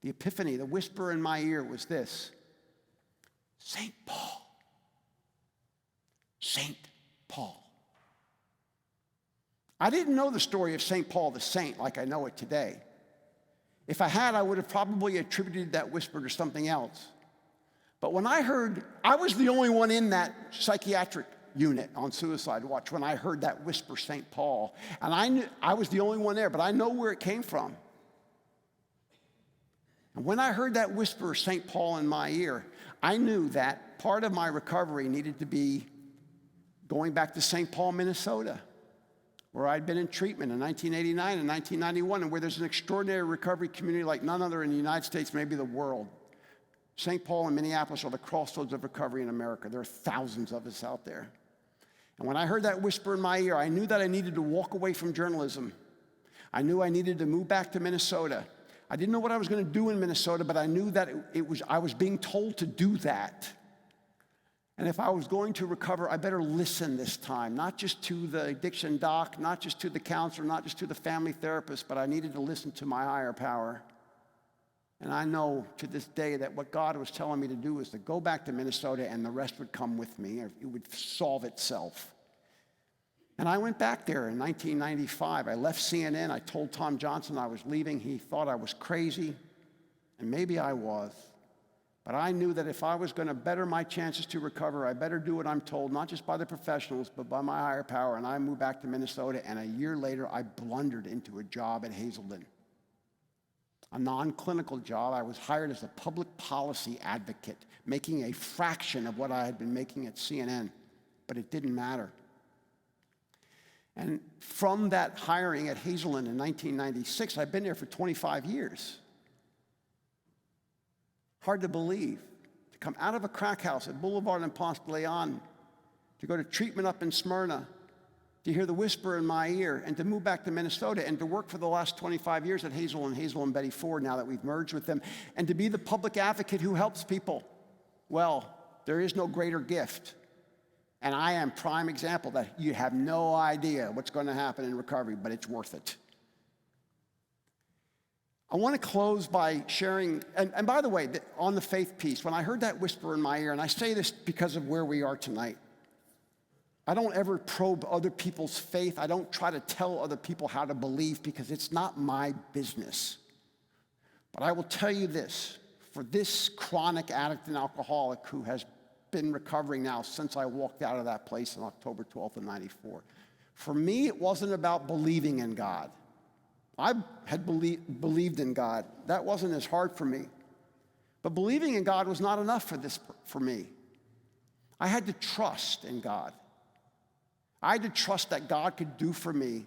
The epiphany, the whisper in my ear was this: St. Paul. St. Paul. I didn't know the story of St. Paul the Saint like I know it today. If I had, I would have probably attributed that whisper to something else. But when I heard, I was the only one in that psychiatric unit on suicide watch when I heard that whisper, St. Paul. And I knew I was the only one there, but I know where it came from. And when I heard that whisper, St. Paul, in my ear, I knew that part of my recovery needed to be going back to St. Paul, Minnesota, where I'd been in treatment in 1989 and 1991, and where there's an extraordinary recovery community like none other in the United States, maybe the world. St. Paul and Minneapolis are the crossroads of recovery in America. There are thousands of us out there. And when I heard that whisper in my ear, I knew that I needed to walk away from journalism. I knew I needed to move back to Minnesota. I didn't know what I was going to do in Minnesota, but I knew that I was being told to do that. And if I was going to recover, I better listen this time, not just to the addiction doc, not just to the counselor, not just to the family therapist, but I needed to listen to my higher power. And I know to this day that what God was telling me to do was to go back to Minnesota and the rest would come with me. It would solve itself. And I went back there in 1995. I left CNN. I told Tom Johnson I was leaving. He thought I was crazy, and maybe I was. But I knew that if I was going to better my chances to recover, I better do what I'm told, not just by the professionals, but by my higher power. And I moved back to Minnesota, and a year later, I blundered into a job at Hazelden. A non-clinical job. I was hired as a public policy advocate, making a fraction of what I had been making at CNN, but it didn't matter. And from that hiring at Hazelden in 1996, I've been there for 25 years. Hard to believe, to come out of a crack house at Boulevard and Ponce de Leon, to go to treatment up in Smyrna, to hear the whisper in my ear, and to move back to Minnesota, and to work for the last 25 years at Hazel and Betty Ford, now that we've merged with them, and to be the public advocate who helps people. Well, there is no greater gift. And I am prime example that you have no idea what's going to happen in recovery, but it's worth it. I want to close by sharing, and by the way, on the faith piece, when I heard that whisper in my ear, and I say this because of where we are tonight, I don't ever probe other people's faith. I don't try to tell other people how to believe because it's not my business. But I will tell you this, for this chronic addict and alcoholic who has been recovering now since I walked out of that place on October 12th of '94, for me, it wasn't about believing in God. I had believed in God. That wasn't as hard for me. But believing in God was not enough for me. I had to trust in God. I had to trust that God could do for me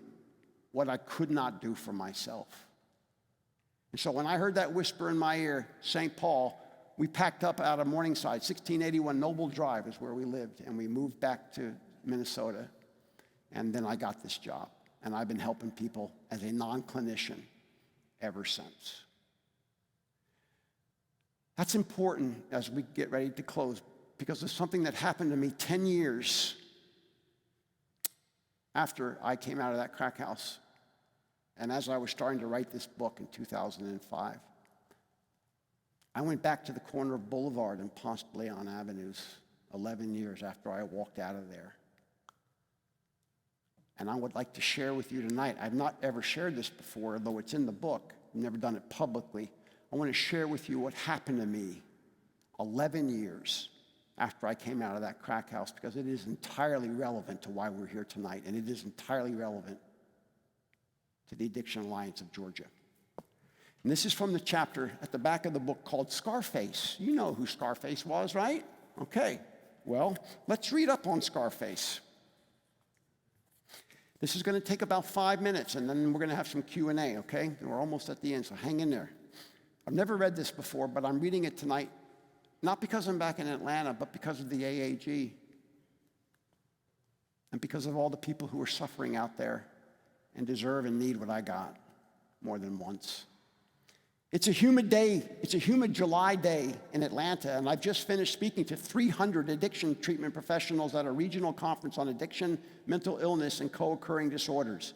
what I could not do for myself. And so when I heard that whisper in my ear, St. Paul, we packed up out of Morningside. 1681 Noble Drive is where we lived, and we moved back to Minnesota. And then I got this job. And I've been helping people as a non-clinician ever since. That's important as we get ready to close, because it's something that happened to me 10 years after I came out of that crack house. And as I was starting to write this book in 2005, I went back to the corner of Boulevard and Ponce de Leon Avenues 11 years after I walked out of there. And I would like to share with you tonight. I've not ever shared this before, though it's in the book. I've never done it publicly. I want to share with you what happened to me 11 years after I came out of that crack house, because it is entirely relevant to why we're here tonight, and it is entirely relevant to the Addiction Alliance of Georgia. And this is from the chapter at the back of the book called Scarface. You know who Scarface was, right? Okay, well, let's read up on Scarface. This is going to take about 5 minutes, and then we're going to have some Q&A, okay? And we're almost at the end, so hang in there. I've never read this before, but I'm reading it tonight, not because I'm back in Atlanta, but because of the AAG, and because of all the people who are suffering out there and deserve and need what I got more than once. It's a humid day. It's a humid July day in Atlanta, and I've just finished speaking to 300 addiction treatment professionals at a regional conference on addiction, mental illness, and co-occurring disorders.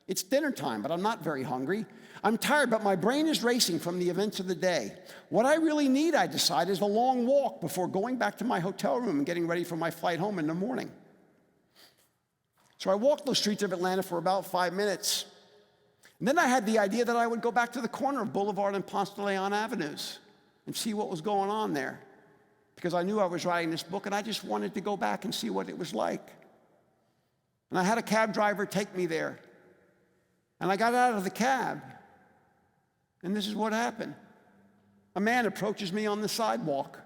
It's dinner time, but I'm not very hungry. I'm tired, but my brain is racing from the events of the day. What I really need, I decide, is a long walk before going back to my hotel room and getting ready for my flight home in the morning. So I walked those streets of Atlanta for about 5 minutes. And then I had the idea that I would go back to the corner of Boulevard and Ponce de Leon Avenues and see what was going on there, because I knew I was writing this book, and I just wanted to go back and see what it was like. And I had a cab driver take me there. And I got out of the cab, and this is what happened. A man approaches me on the sidewalk.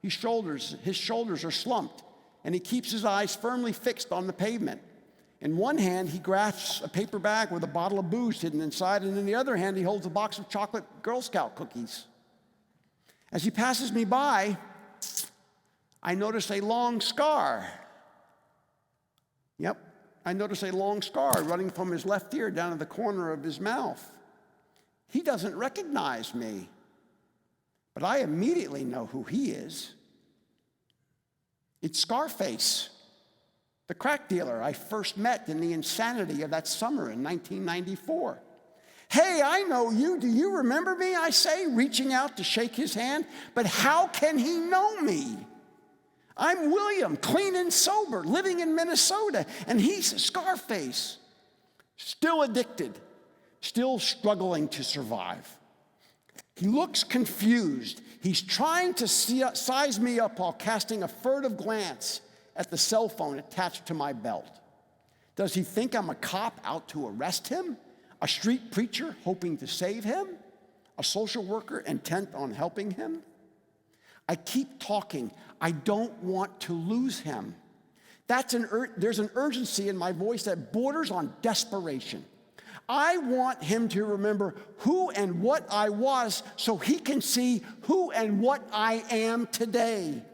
His shoulders are slumped, and he keeps his eyes firmly fixed on the pavement. In one hand, he grasps a paper bag with a bottle of booze hidden inside, and in the other hand, he holds a box of chocolate Girl Scout cookies. As he passes me by, I notice a long scar. Yep, I notice a long scar running from his left ear down to the corner of his mouth. He doesn't recognize me, but I immediately know who he is. It's Scarface, the crack dealer I first met in the insanity of that summer in 1994. Hey, I know you. Do you remember me? I say, reaching out to shake his hand. But how can he know me? I'm William, clean and sober, living in Minnesota, and he's Scarface, still addicted, still struggling to survive. He looks confused. He's trying to size me up while casting a furtive glance at the cell phone attached to my belt. Does he think I'm a cop out to arrest him? A street preacher hoping to save him? A social worker intent on helping him? I keep talking. I don't want to lose him. There's an urgency in my voice that borders on desperation. I want him to remember who and what I was so he can see who and what I am today.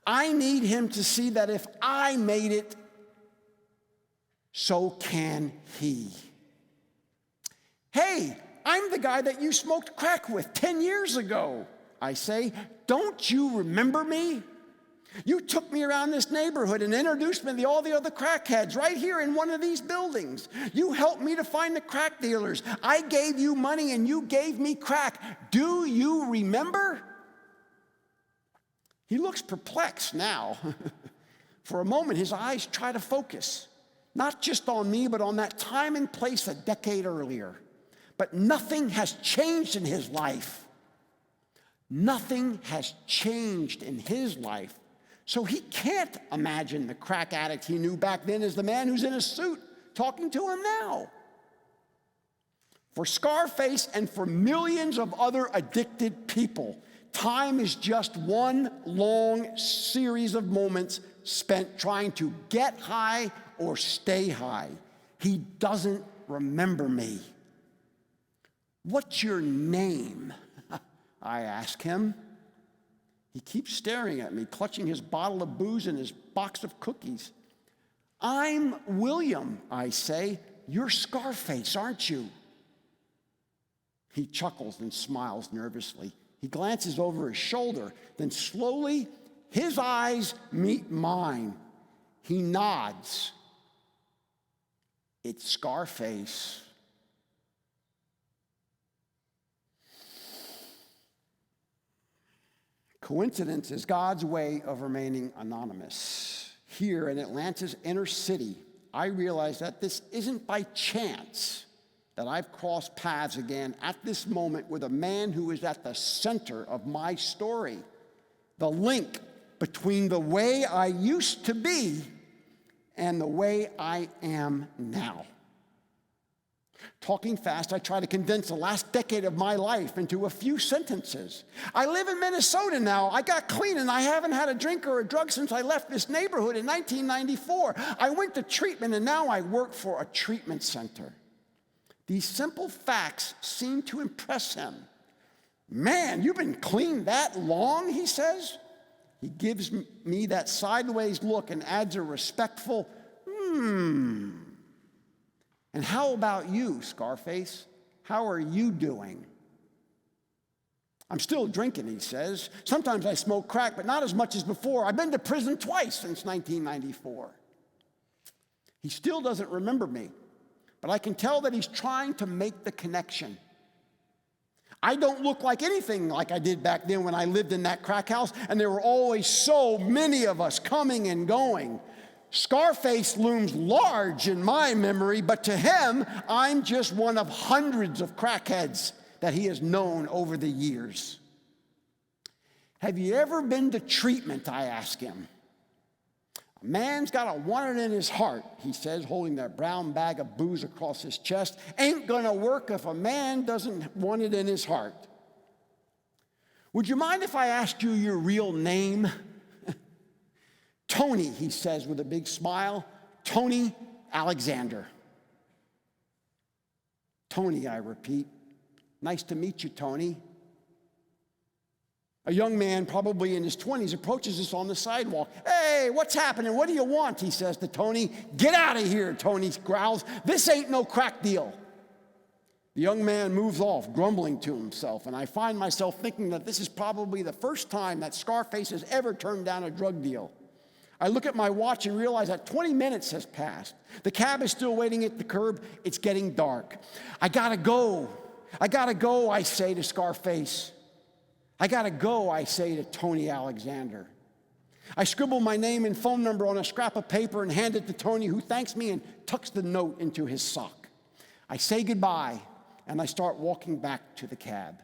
I need him to see that if I made it, so can he. Hey, I'm the guy that you smoked crack with 10 years ago, I say. Don't you remember me? You took me around this neighborhood and introduced me to all the other crackheads right here in one of these buildings. You helped me to find the crack dealers. I gave you money and you gave me crack. Do you remember? He looks perplexed now. For a moment, his eyes try to focus, not just on me, but on that time and place a decade earlier. But nothing has changed in his life. Nothing has changed in his life. So he can't imagine the crack addict he knew back then as the man who's in a suit talking to him now. For Scarface and for millions of other addicted people, time is just one long series of moments spent trying to get high or stay high. He doesn't remember me. What's your name? I ask him. He keeps staring at me, clutching his bottle of booze and his box of cookies. I'm William, I say. You're Scarface, aren't you? He chuckles and smiles nervously. He glances over his shoulder. Then slowly, his eyes meet mine. He nods. It's Scarface. Coincidence is God's way of remaining anonymous. Here in Atlanta's inner city, I realize that this isn't by chance that I've crossed paths again at this moment with a man who is at the center of my story. The link between the way I used to be and the way I am now. Talking fast, I try to condense the last decade of my life into a few sentences. I live in Minnesota now. I got clean and I haven't had a drink or a drug since I left this neighborhood in 1994. I went to treatment and now I work for a treatment center. These simple facts seem to impress him. Man, you've been clean that long, he says. He gives me that sideways look and adds a respectful, And how about you, Scarface? How are you doing? I'm still drinking, he says. Sometimes I smoke crack, but not as much as before. I've been to prison twice since 1994. He still doesn't remember me, but I can tell that he's trying to make the connection. I don't look like anything like I did back then when I lived in that crack house, and there were always so many of us coming and going. Scarface looms large in my memory, but to him, I'm just one of hundreds of crackheads that he has known over the years. Have you ever been to treatment, I ask him. A man's got to want it in his heart, he says, holding that brown bag of booze across his chest. Ain't gonna work if a man doesn't want it in his heart. Would you mind if I asked you your real name? Tony, he says with a big smile. Tony Alexander. Tony, I repeat. Nice to meet you, Tony. A young man, probably in his 20s, approaches us on the sidewalk. Hey, what's happening? What do you want? He says to Tony. Get out of here, Tony growls. This ain't no crack deal. The young man moves off, grumbling to himself, and I find myself thinking that this is probably the first time that Scarface has ever turned down a drug deal. I look at my watch and realize that 20 minutes has passed. The cab is still waiting at the curb. It's getting dark. I gotta go, I say to Scarface. I gotta go, I say to Tony Alexander. I scribble my name and phone number on a scrap of paper and hand it to Tony, who thanks me and tucks the note into his sock. I say goodbye, and I start walking back to the cab.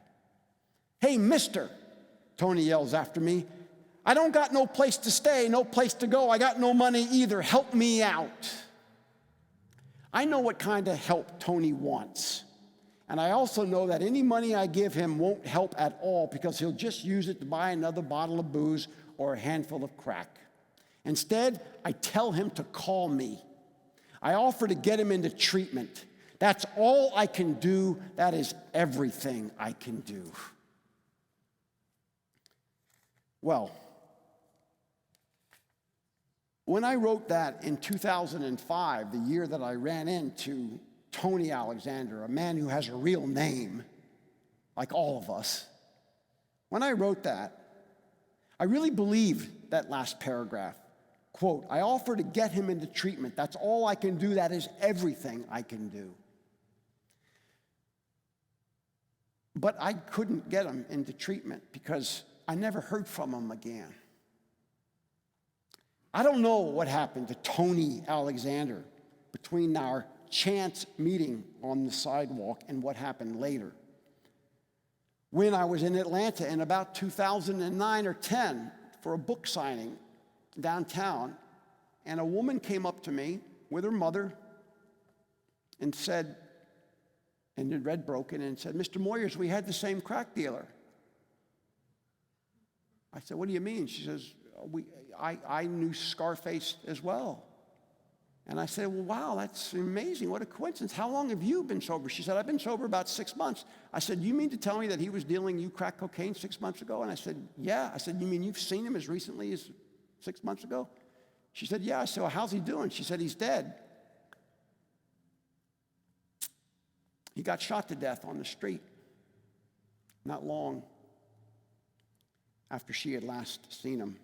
Hey, mister, Tony yells after me. I don't got no place to stay, no place to go. I got no money either. Help me out. I know what kind of help Tony wants. And I also know that any money I give him won't help at all because he'll just use it to buy another bottle of booze or a handful of crack. Instead, I tell him to call me. I offer to get him into treatment. That's all I can do. That is everything I can do. Well, when I wrote that in 2005, the year that I ran into Tony Alexander, a man who has a real name, like all of us, when I wrote that, I really believed that last paragraph. Quote, I offer to get him into treatment. That's all I can do. That is everything I can do. But I couldn't get him into treatment because I never heard from him again. I don't know what happened to Tony Alexander between our chance meeting on the sidewalk and what happened later. When I was in Atlanta in about 2009 or 10 for a book signing downtown, and a woman came up to me with her mother and said, and had read broken, and said, Mr. Moyers, we had the same crack dealer. I said, what do you mean? She says, I knew Scarface as well. And I said, well, wow, that's amazing. What a coincidence. How long have you been sober? She said, I've been sober about 6 months. I said, you mean to tell me that he was dealing you crack cocaine 6 months ago? And I said, yeah. I said, you mean you've seen him as recently as 6 months ago? She said, yeah. I said, well, how's he doing? She said, he's dead. He got shot to death on the street not long after she had last seen him.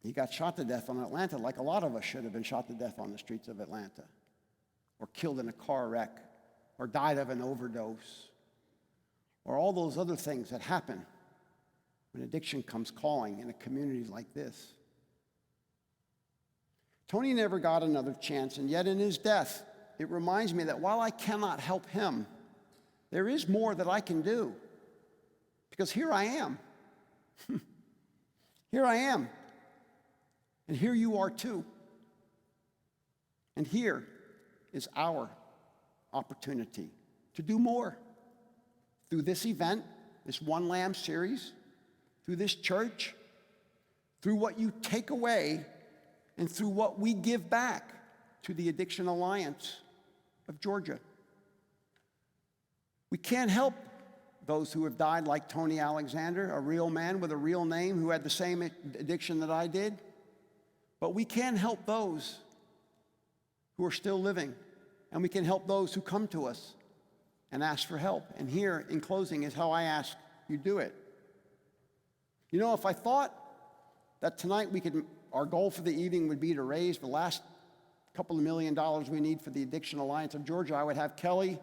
He got shot to death on Atlanta like a lot of us should have been shot to death on the streets of Atlanta, or killed in a car wreck, or died of an overdose, or all those other things that happen when addiction comes calling in a community like this. Tony never got another chance, and yet in his death, it reminds me that while I cannot help him, there is more that I can do. Because here I am. Here I am. And here you are too. And here is our opportunity to do more. Through this event, this One Lamb series, through this church, through what you take away, and through what we give back to the Addiction Alliance of Georgia. We can't help those who have died like Tony Alexander, a real man with a real name who had the same addiction that I did. But we can help those who are still living, and we can help those who come to us and ask for help. And here, in closing, is how I ask you do it. You know, if I thought that tonight our goal for the evening would be to raise the last couple of $1 million we need for the Addiction Alliance of Georgia, I would have Kelly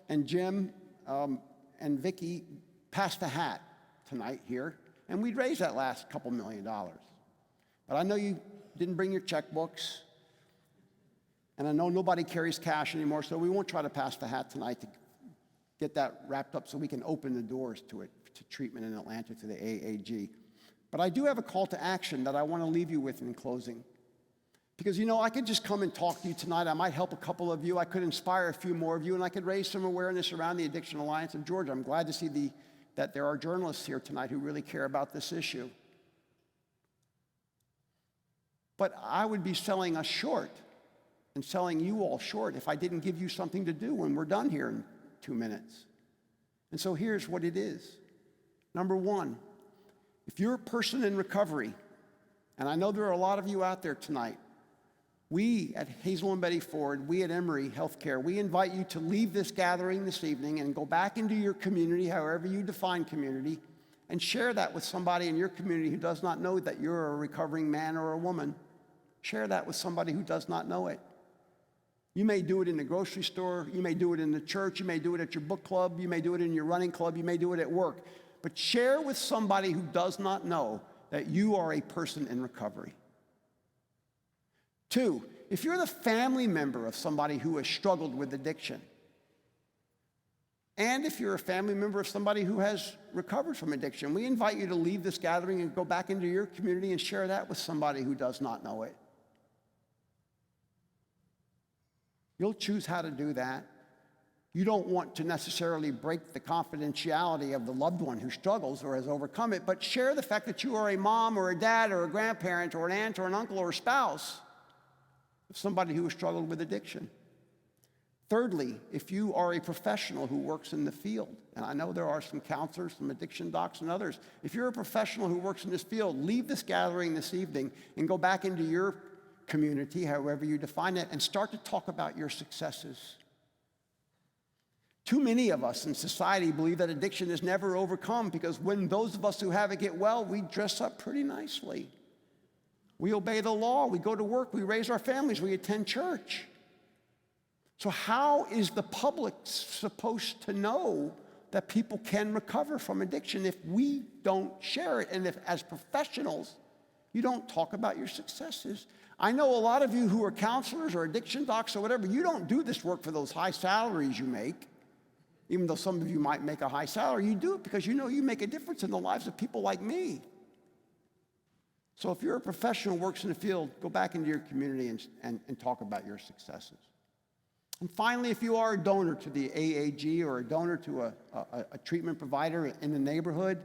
and Jim and Vicki pass the hat tonight here, and we'd raise that last couple $1 million. But I know you didn't bring your checkbooks, and I know nobody carries cash anymore, so we won't try to pass the hat tonight to get that wrapped up so we can open the doors to it, to treatment in Atlanta, to the AAG. But I do have a call to action that I want to leave you with in closing. Because, you know, I could just come and talk to you tonight. I might help a couple of you. I could inspire a few more of you, and I could raise some awareness around the Addiction Alliance of Georgia. I'm glad to see that there are journalists here tonight who really care about this issue. But I would be selling us short and selling you all short if I didn't give you something to do when we're done here in 2 minutes. And so here's what it is. Number one, if you're a person in recovery, and I know there are a lot of you out there tonight, we at Hazel and Betty Ford, we at Emory Healthcare, we invite you to leave this gathering this evening and go back into your community, however you define community, and share that with somebody in your community who does not know that you're a recovering man or a woman. Share that with somebody who does not know it. You may do it in the grocery store, you may do it in the church, you may do it at your book club, you may do it in your running club, you may do it at work. But share with somebody who does not know that you are a person in recovery. 2, if you're the family member of somebody who has struggled with addiction, and if you're a family member of somebody who has recovered from addiction, we invite you to leave this gathering and go back into your community and share that with somebody who does not know it. You'll choose how to do that. You don't want to necessarily break the confidentiality of the loved one who struggles or has overcome it, but share the fact that you are a mom or a dad or a grandparent or an aunt or an uncle or a spouse of somebody who has struggled with addiction. Thirdly, if you are a professional who works in the field, and I know there are some counselors, some addiction docs, and others, if you're a professional who works in this field, leave this gathering this evening and go back into your community, however you define it, and start to talk about your successes. Too many of us in society believe that addiction is never overcome because when those of us who have it get well, we dress up pretty nicely. We obey the law, we go to work, we raise our families, we attend church. So how is the public supposed to know that people can recover from addiction if we don't share it and if, as professionals, you don't talk about your successes? I know a lot of you who are counselors or addiction docs or whatever, you don't do this work for those high salaries you make. Even though some of you might make a high salary, you do it because you know you make a difference in the lives of people like me. So if you're a professional who works in the field, go back into your community and talk about your successes. And finally, if you are a donor to the AAG or a donor to a treatment provider in the neighborhood,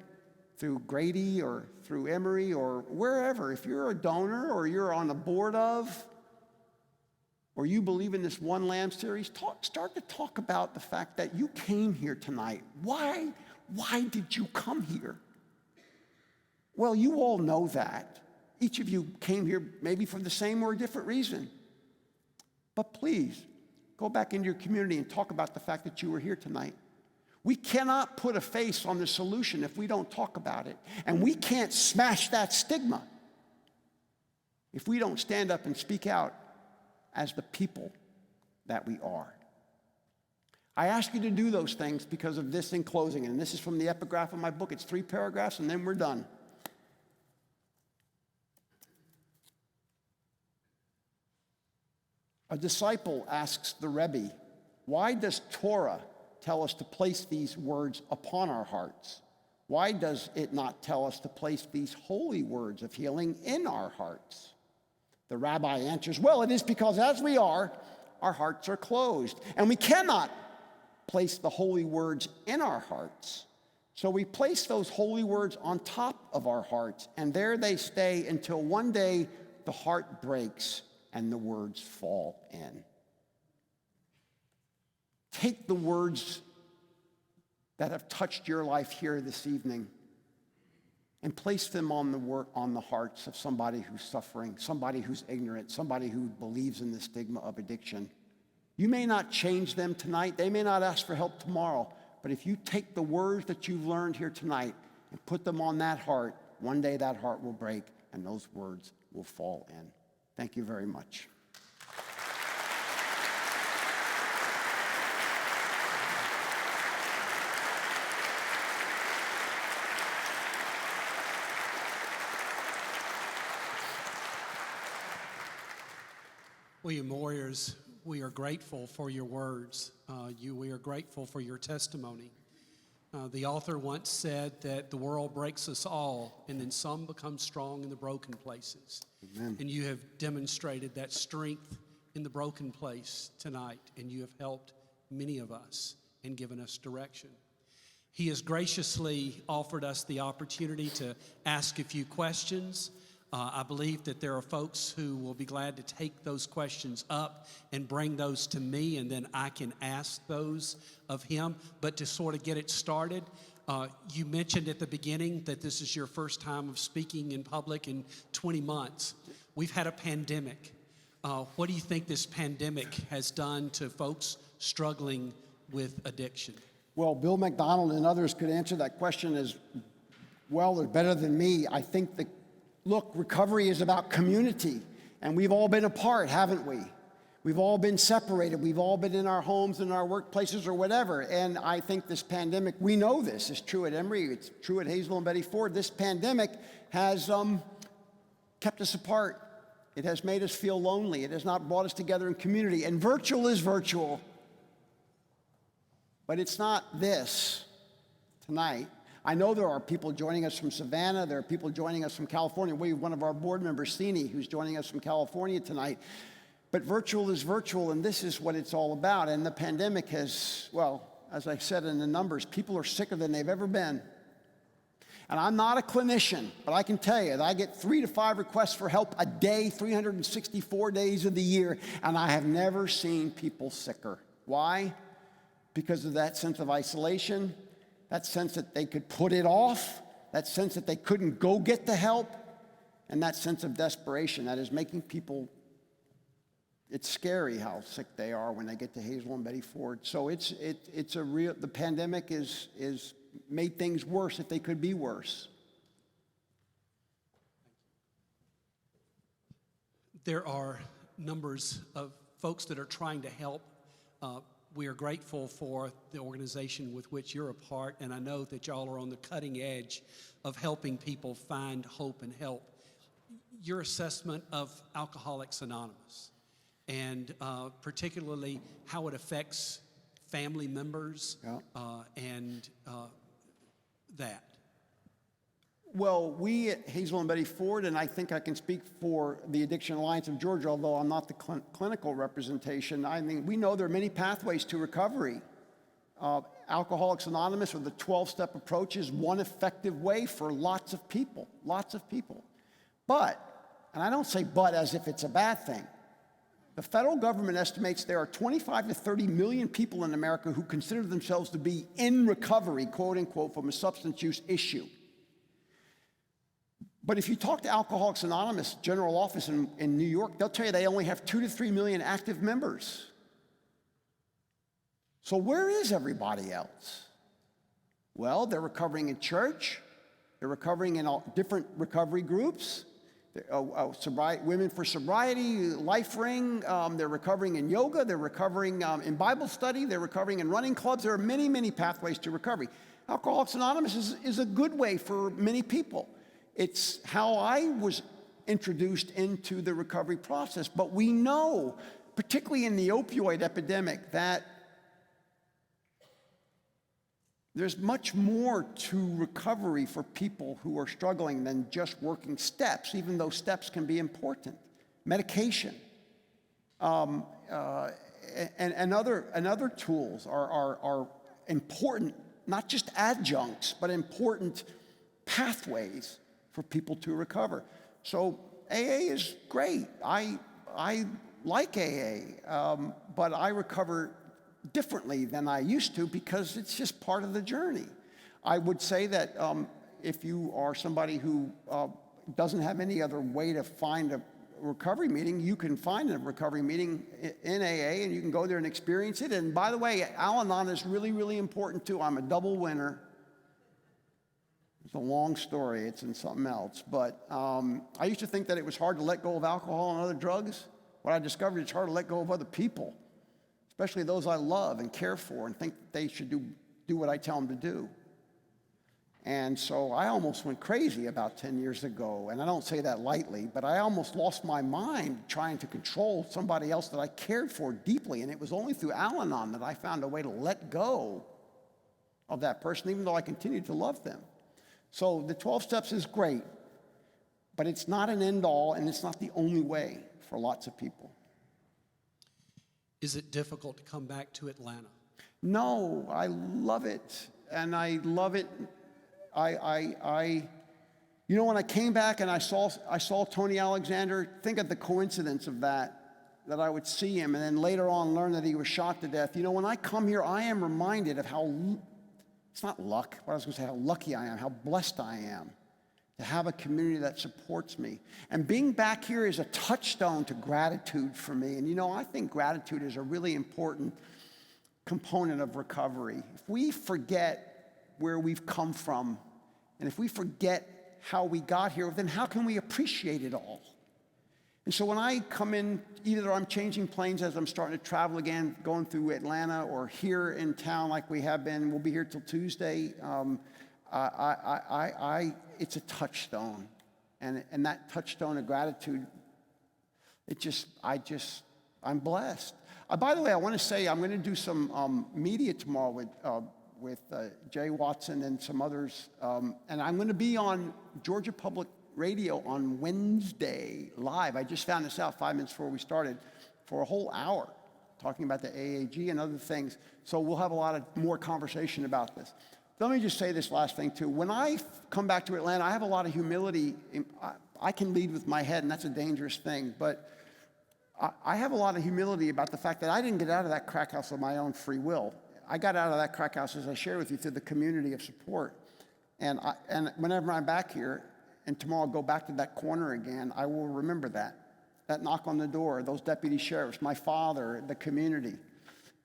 through Grady or through Emory or wherever, if you're a donor or you're on the board of, or you believe in this One Lamb series, start to talk about the fact that you came here tonight. Why did you come here? Well, you all know that. Each of you came here maybe for the same or a different reason. But please, go back into your community and talk about the fact that you were here tonight. We cannot put a face on the solution if we don't talk about it. And we can't smash that stigma if we don't stand up and speak out as the people that we are. I ask you to do those things because of this in closing, and this is from the epigraph of my book. It's 3 paragraphs, and then we're done. A disciple asks the Rebbe, why does Torah tell us to place these words upon our hearts? Why does it not tell us to place these holy words of healing in our hearts? The rabbi answers, well, it is because as we are, our hearts are closed, and we cannot place the holy words in our hearts. So we place those holy words on top of our hearts, and there they stay until one day the heart breaks and the words fall in. Take the words that have touched your life here this evening and place them on the hearts of somebody who's suffering, somebody who's ignorant, somebody who believes in the stigma of addiction. You may not change them tonight. They may not ask for help tomorrow. But if you take the words that you've learned here tonight and put them on that heart, one day that heart will break and those words will fall in. Thank you very much. William Moyers, we are grateful for your words. We are grateful for your testimony. The author once said that the world breaks us all, and then some become strong in the broken places. Amen. And you have demonstrated that strength in the broken place tonight, and you have helped many of us and given us direction. He has graciously offered us the opportunity to ask a few questions. I believe that there are folks who will be glad to take those questions up and bring those to me, and then I can ask those of him. But to sort of get it started, you mentioned at the beginning that this is your first time of speaking in public in 20 months. We've had a pandemic. What do you think this pandemic has done to folks struggling with addiction? Well, Bill McDonald and others could answer that question as well or better than me. I think look, recovery is about community, and we've all been apart, haven't we? We've all been separated. We've all been in our homes, in our workplaces, or whatever. And I think this pandemic, we know this is true at Emory, it's true at Hazel and Betty Ford. This pandemic has kept us apart. It has made us feel lonely. It has not brought us together in community. And virtual is virtual. But it's not this tonight. I know there are people joining us from Savannah. There are people joining us from California. We have one of our board members, Sini, who's joining us from California tonight. But virtual is virtual, and this is what it's all about. And the pandemic has, well, as I said in the numbers, people are sicker than they've ever been. And I'm not a clinician, but I can tell you that I get 3 to 5 requests for help a day, 364 days of the year, and I have never seen people sicker. Why? Because of that sense of isolation, that sense that they could put it off, that sense that they couldn't go get the help, and that sense of desperation that is making people, it's scary how sick they are when they get to Hazel and Betty Ford. So the pandemic is made things worse if they could be worse. There are numbers of folks that are trying to help. We are grateful for the organization with which you're a part, and I know that y'all are on the cutting edge of helping people find hope and help. Your assessment of Alcoholics Anonymous, and particularly how it affects family members, and that. Well, we at Hazel and Betty Ford, and I think I can speak for the Addiction Alliance of Georgia, although I'm not the clinical representation. I mean, we know there are many pathways to recovery. Alcoholics Anonymous, or the 12-step approach, is one effective way for lots of people. But, and I don't say but as if it's a bad thing, the federal government estimates there are 25 to 30 million people in America who consider themselves to be in recovery, quote unquote, from a substance use issue. But if you talk to Alcoholics Anonymous general office in New York, they'll tell you they only have 2 to 3 million active members. So where is everybody else? Well, they're recovering in church. They're recovering in all different recovery groups. Women for Sobriety, Life Ring. They're recovering in yoga. They're recovering in Bible study. They're recovering in running clubs. There are many, many pathways to recovery. Alcoholics Anonymous is a good way for many people. It's how I was introduced into the recovery process. But we know particularly in the opioid epidemic, that there's much more to recovery for people who are struggling than just working steps, even though steps can be important. Medication and other tools are important, not just adjuncts, but important pathways for people to recover. So AA is great. I like AA, but I recover differently than I used to because it's just part of the journey. I would say that if you are somebody who doesn't have any other way to find a recovery meeting, you can find a recovery meeting in AA and you can go there and experience it. And by the way, Al-Anon is really, really important too. I'm a double winner. It's a long story, it's in something else. But I used to think that it was hard to let go of alcohol and other drugs. What I discovered, it's hard to let go of other people, especially those I love and care for and think that they should do what I tell them to do. And so I almost went crazy about 10 years ago, and I don't say that lightly, but I almost lost my mind trying to control somebody else that I cared for deeply, and it was only through Al-Anon that I found a way to let go of that person, even though I continued to love them. So the 12 steps is great, but it's not an end-all, and it's not the only way for lots of people. Is it difficult to come back to Atlanta? No, I love it, and I love it. You know, when I came back and I saw Tony Alexander, think of the coincidence of that I would see him, and then later on learn that he was shot to death. You know, when I come here, I am reminded of how, it's not luck, but I was going to say how lucky I am, how blessed I am to have a community that supports me. And being back here is a touchstone to gratitude for me. And you know, I think gratitude is a really important component of recovery. If we forget where we've come from, and if we forget how we got here, then how can we appreciate it all? And so when I come in, either I'm changing planes as I'm starting to travel again, going through Atlanta, or here in town like we have been, we'll be here till Tuesday, it's a touchstone. And that touchstone of gratitude, I'm blessed. By the way, I want to say I'm going to do some media tomorrow with Jay Watson and some others. And I'm going to be on Georgia Public Radio on Wednesday live. I just found this out 5 minutes before we started, for a whole hour, talking about the AAG and other things. So we'll have a lot of more conversation about this. Let me just say this last thing too. When I come back to Atlanta, I have a lot of humility. I can lead with my head, and that's a dangerous thing. But I have a lot of humility about the fact that I didn't get out of that crack house of my own free will. I got out of that crack house, as I shared with you, through the community of support. And whenever I'm back here, and tomorrow I'll go back to that corner again, I will remember that knock on the door, those deputy sheriffs, my father, the community.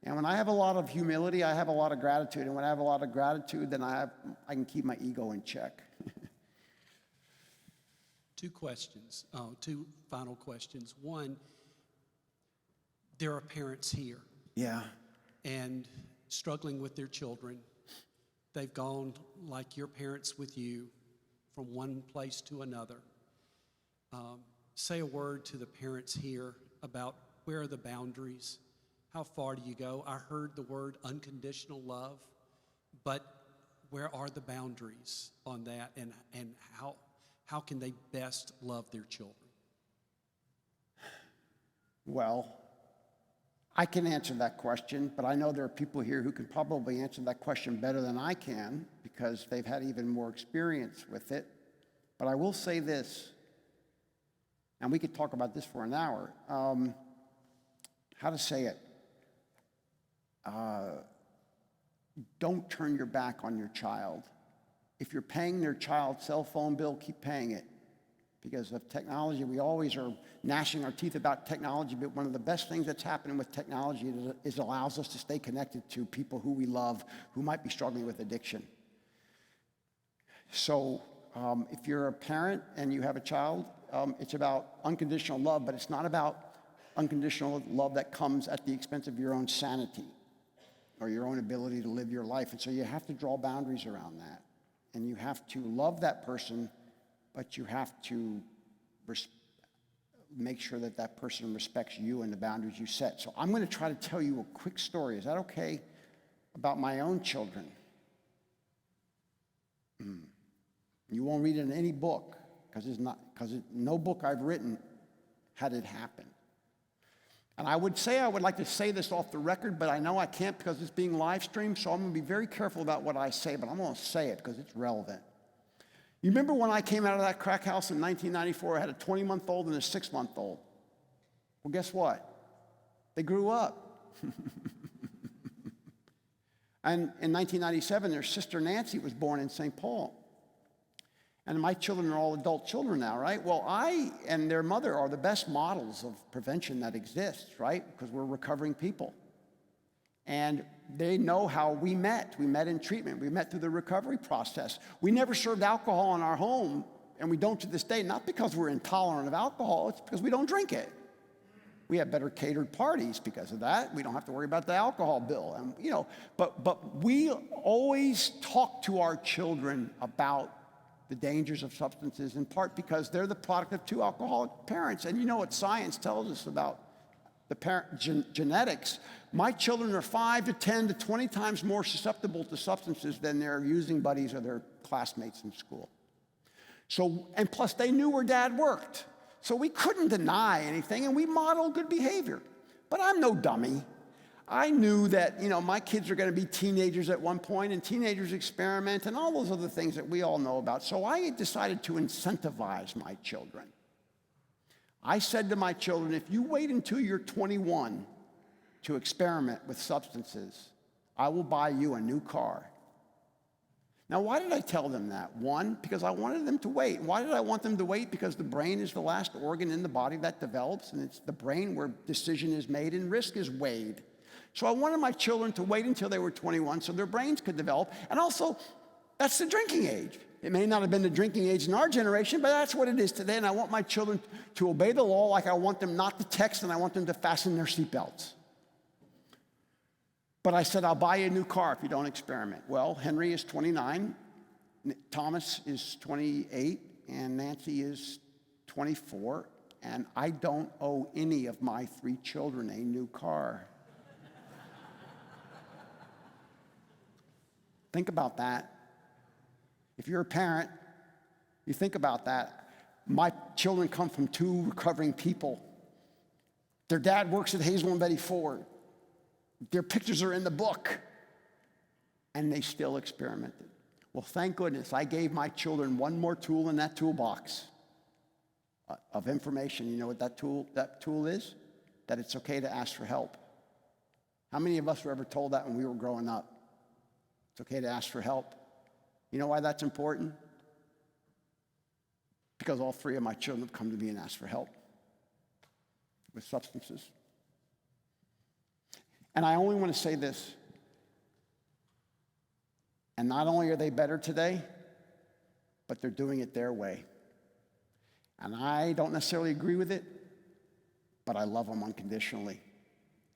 And when I have a lot of humility, I have a lot of gratitude. And when I have a lot of gratitude, then I can keep my ego in check. Two final questions. One, there are parents here. Yeah. And struggling with their children. They've gone, like your parents with you, from one place to another. Say a word to the parents here about where are the boundaries? How far do you go? I heard the word unconditional love, but where are the boundaries on that, and how can they best love their children? Well, I can answer that question, but I know there are people here who can probably answer that question better than I can because they've had even more experience with it. But I will say this, and we could talk about this for an hour, how to say it. Don't turn your back on your child. If you're paying their child's cell phone bill, keep paying it. Because of technology, we always are gnashing our teeth about technology, but one of the best things that's happening with technology is it allows us to stay connected to people who we love, who might be struggling with addiction. So if you're a parent and you have a child, it's about unconditional love, but it's not about unconditional love that comes at the expense of your own sanity or your own ability to live your life. And so you have to draw boundaries around that. And you have to love that person, but you have to make sure that that person respects you and the boundaries you set. So I'm going to try to tell you a quick story. Is that okay? About my own children. You won't read it in any book because no book I've written had it happen. And I would like to say this off the record, but I know I can't because it's being live streamed, so I'm going to be very careful about what I say, but I'm going to say it because it's relevant. You remember when I came out of that crack house in 1994, I had a 20-month-old and a 6-month-old. Well, guess what? They grew up. And in 1997, their sister Nancy was born in St. Paul. And my children are all adult children now, right? Well, I and their mother are the best models of prevention that exists, right? Because we're recovering people. And they know how we met. We met in treatment. We met through the recovery process. We never served alcohol in our home, and we don't to this day, not because we're intolerant of alcohol, it's because we don't drink it. We have better catered parties because of that. We don't have to worry about the alcohol bill. And, but we always talk to our children about the dangers of substances, in part because they're the product of 2 alcoholic parents. And you know what science tells us about the parent genetics. My children are 5 to 10 to 20 times more susceptible to substances than their using buddies or their classmates in school. So, and plus they knew where dad worked. So we couldn't deny anything, and we modeled good behavior. But I'm no dummy. I knew that, my kids are going to be teenagers at one point, and teenagers experiment, and all those other things that we all know about. So I decided to incentivize my children. I said to my children, if you wait until you're 21 to experiment with substances, I will buy you a new car. Now, why did I tell them that? 1, because I wanted them to wait. Why did I want them to wait? Because the brain is the last organ in the body that develops, and it's the brain where decision is made and risk is weighed. So I wanted my children to wait until they were 21 so their brains could develop. And also, that's the drinking age. It may not have been the drinking age in our generation, but that's what it is today. And I want my children to obey the law like I want them not to text, and I want them to fasten their seatbelts. But I said, I'll buy you a new car if you don't experiment. Well, Henry is 29, Thomas is 28, and Nancy is 24, and I don't owe any of my 3 children a new car. Think about that. If you're a parent, you think about that. My children come from 2 recovering people. Their dad works at Hazel and Betty Ford. Their pictures are in the book. And they still experimented. Well, thank goodness I gave my children one more tool in that toolbox of information. You know what that tool is? That it's okay to ask for help. How many of us were ever told that when we were growing up? It's okay to ask for help. You know why that's important? Because all 3 of my children have come to me and asked for help with substances. And I only want to say this. And not only are they better today, but they're doing it their way. And I don't necessarily agree with it, but I love them unconditionally.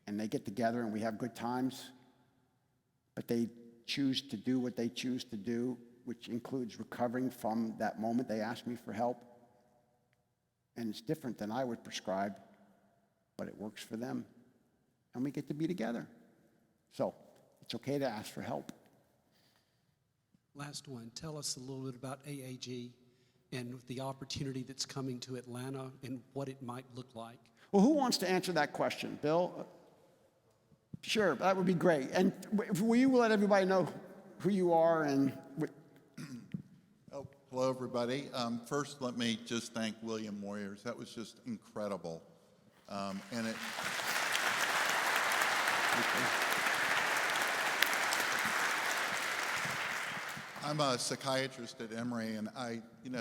And they get together and we have good times, but they choose to do what they choose to do, which includes recovering from that moment they asked me for help. And it's different than I would prescribe, but it works for them. And we get to be together. So it's okay to ask for help. Last one. Tell us a little bit about AAG and the opportunity that's coming to Atlanta and what it might look like. Well, who wants to answer that question? Bill? Sure, that would be great. And will you let everybody know who you are and... Oh, hello, everybody. First, let me just thank William Moyers. That was just incredible. And it... I'm a psychiatrist at Emory, and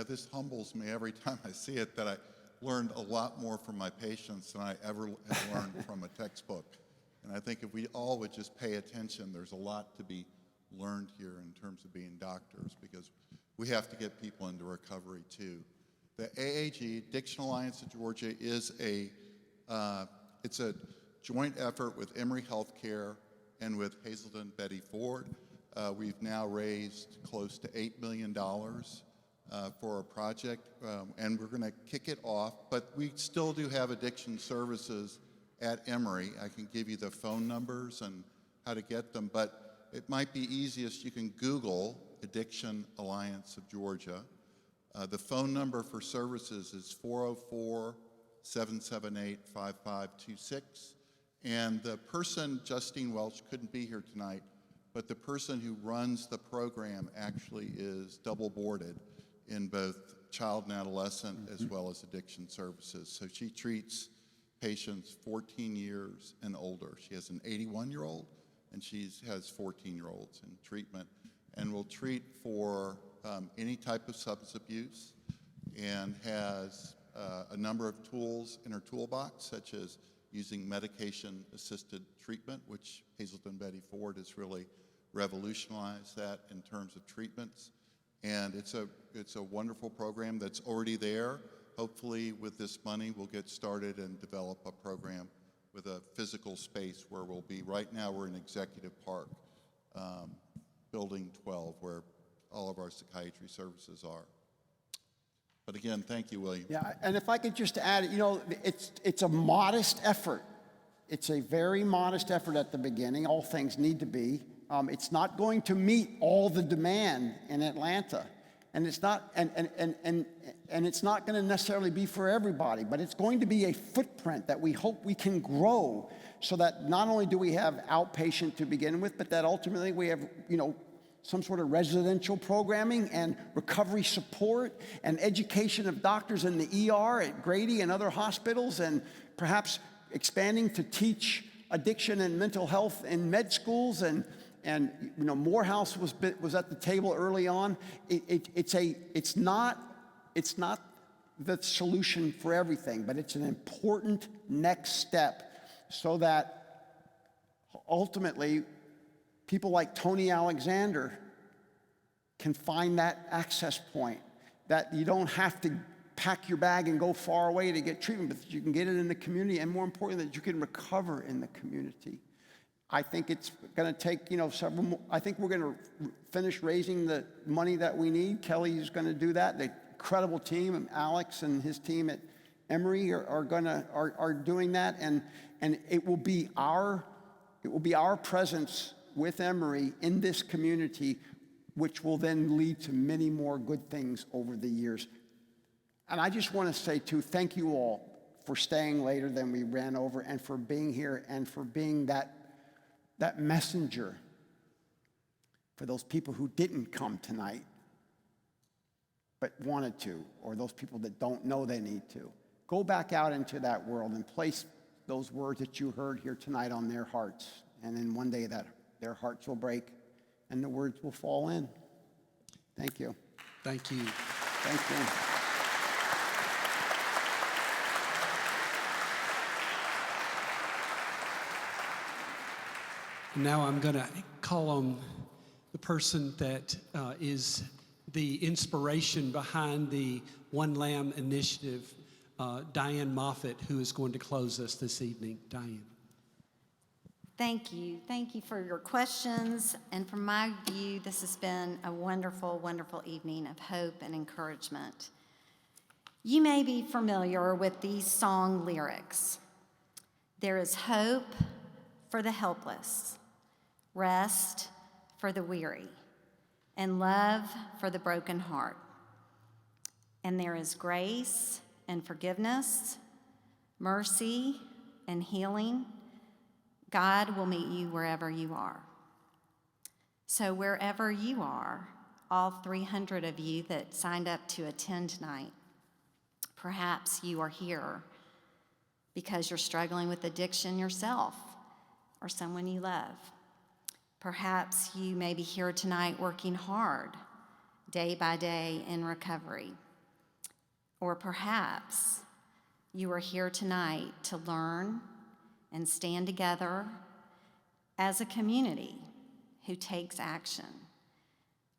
this humbles me every time I see it, that I learned a lot more from my patients than I ever have learned from a textbook. And I think if we all would just pay attention, there's a lot to be learned here in terms of being doctors, because we have to get people into recovery too. The AAG, Addiction Alliance of Georgia, is it's a joint effort with Emory Healthcare and with Hazelden Betty Ford. We've now raised close to $8 million for a project, and we're going to kick it off. But we still do have addiction services at Emory. I can give you the phone numbers and how to get them, but it might be easiest you can Google Addiction Alliance of Georgia. The phone number for services is 404-778-5526. And the person, Justine Welch, couldn't be here tonight, but the person who runs the program actually is double boarded in both child and adolescent as well as addiction services. So she treats patients 14 years and older. She has an 81-year-old and she has 14-year-olds in treatment, and will treat for any type of substance abuse, and has a number of tools in her toolbox, such as using medication-assisted treatment, which Hazelton Betty Ford has really revolutionized that in terms of treatments. And it's a wonderful program that's already there. Hopefully, with this money, we'll get started and develop a program with a physical space where we'll be. Right now, we're in Executive Park, Building 12, where all of our psychiatry services are. But again, thank you, William. Yeah, and if I could just add, it's a modest effort. It's a very modest effort at the beginning. All things need to be. It's not going to meet all the demand in Atlanta, and it's not, and it's not going to necessarily be for everybody. But it's going to be a footprint that we hope we can grow, so that not only do we have outpatient to begin with, but that ultimately we have, some sort of residential programming and recovery support and education of doctors in the ER at Grady and other hospitals, and perhaps expanding to teach addiction and mental health in med schools. And Morehouse was at the table early on. It's not the solution for everything, but it's an important next step, so that ultimately people like Tony Alexander can find that access point, that you don't have to pack your bag and go far away to get treatment, but that you can get it in the community, and more importantly, that you can recover in the community. I think it's going to take, several more. I think we're going to finish raising the money that we need. Kelly's going to do that. The incredible team, and Alex and his team at Emory are doing that, and it will be our presence with Emory in this community, which will then lead to many more good things over the years. And I just want to say, too, thank you all for staying later than we ran over, and for being here, and for being that messenger for those people who didn't come tonight but wanted to, or those people that don't know they need to. Go back out into that world and place those words that you heard here tonight on their hearts, and then one day that their hearts will break and the words will fall in. Thank you. Thank you. Thank you. Now I'm going to call on the person that is the inspiration behind the One Lamb initiative, Diane Moffett, who is going to close us this evening. Diane. Thank you. Thank you for your questions. And from my view, this has been a wonderful, wonderful evening of hope and encouragement. You may be familiar with these song lyrics. There is hope for the helpless, rest for the weary, and love for the broken heart. And there is grace and forgiveness, mercy and healing. God will meet you wherever you are. So wherever you are, all 300 of you that signed up to attend tonight, perhaps you are here because you're struggling with addiction yourself or someone you love. Perhaps you may be here tonight working hard, day by day in recovery. Or perhaps you are here tonight to learn and stand together as a community who takes action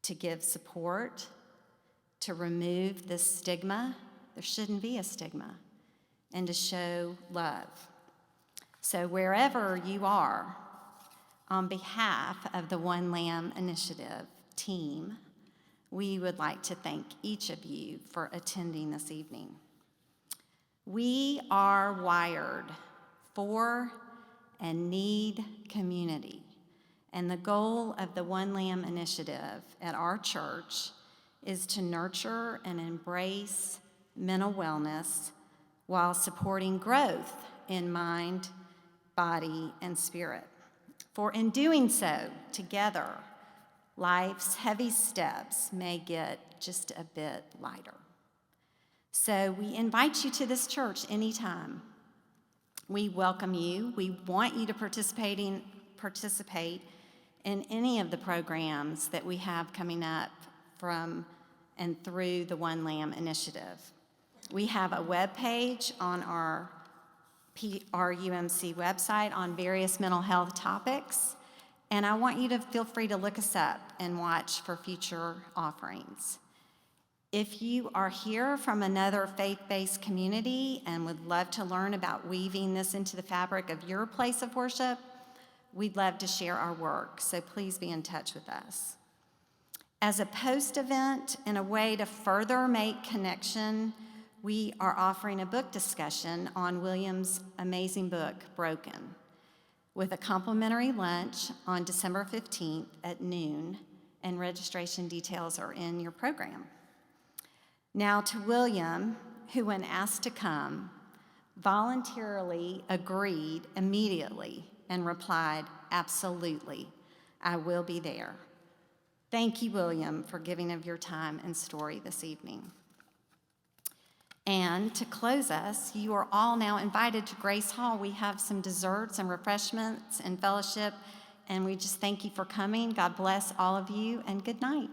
to give support, to remove this stigma. There shouldn't be a stigma, and to show love. So wherever you are, on behalf of the One Lamb Initiative team, we would like to thank each of you for attending this evening. We are wired for and need community. And the goal of the One Lamb Initiative at our church is to nurture and embrace mental wellness while supporting growth in mind, body, and spirit. For in doing so, together, life's heavy steps may get just a bit lighter. So we invite you to this church anytime. We welcome you. We want you to participate in any of the programs that we have coming up from and through the One Lamb Initiative. We have a web page on our UMC website on various mental health topics, and I want you to feel free to look us up and watch for future offerings. If you are here from another faith-based community and would love to learn about weaving this into the fabric of your place of worship, we'd love to share our work, so please be in touch with us. As a post-event and a way to further make connection, we are offering a book discussion on William's amazing book, Broken, with a complimentary lunch on December 15th at noon, and registration details are in your program. Now to William, who when asked to come, voluntarily agreed immediately and replied, "Absolutely, I will be there." Thank you, William, for giving of your time and story this evening. And to close us, you are all now invited to Grace Hall. We have some desserts and refreshments and fellowship, and we just thank you for coming. God bless all of you, and good night.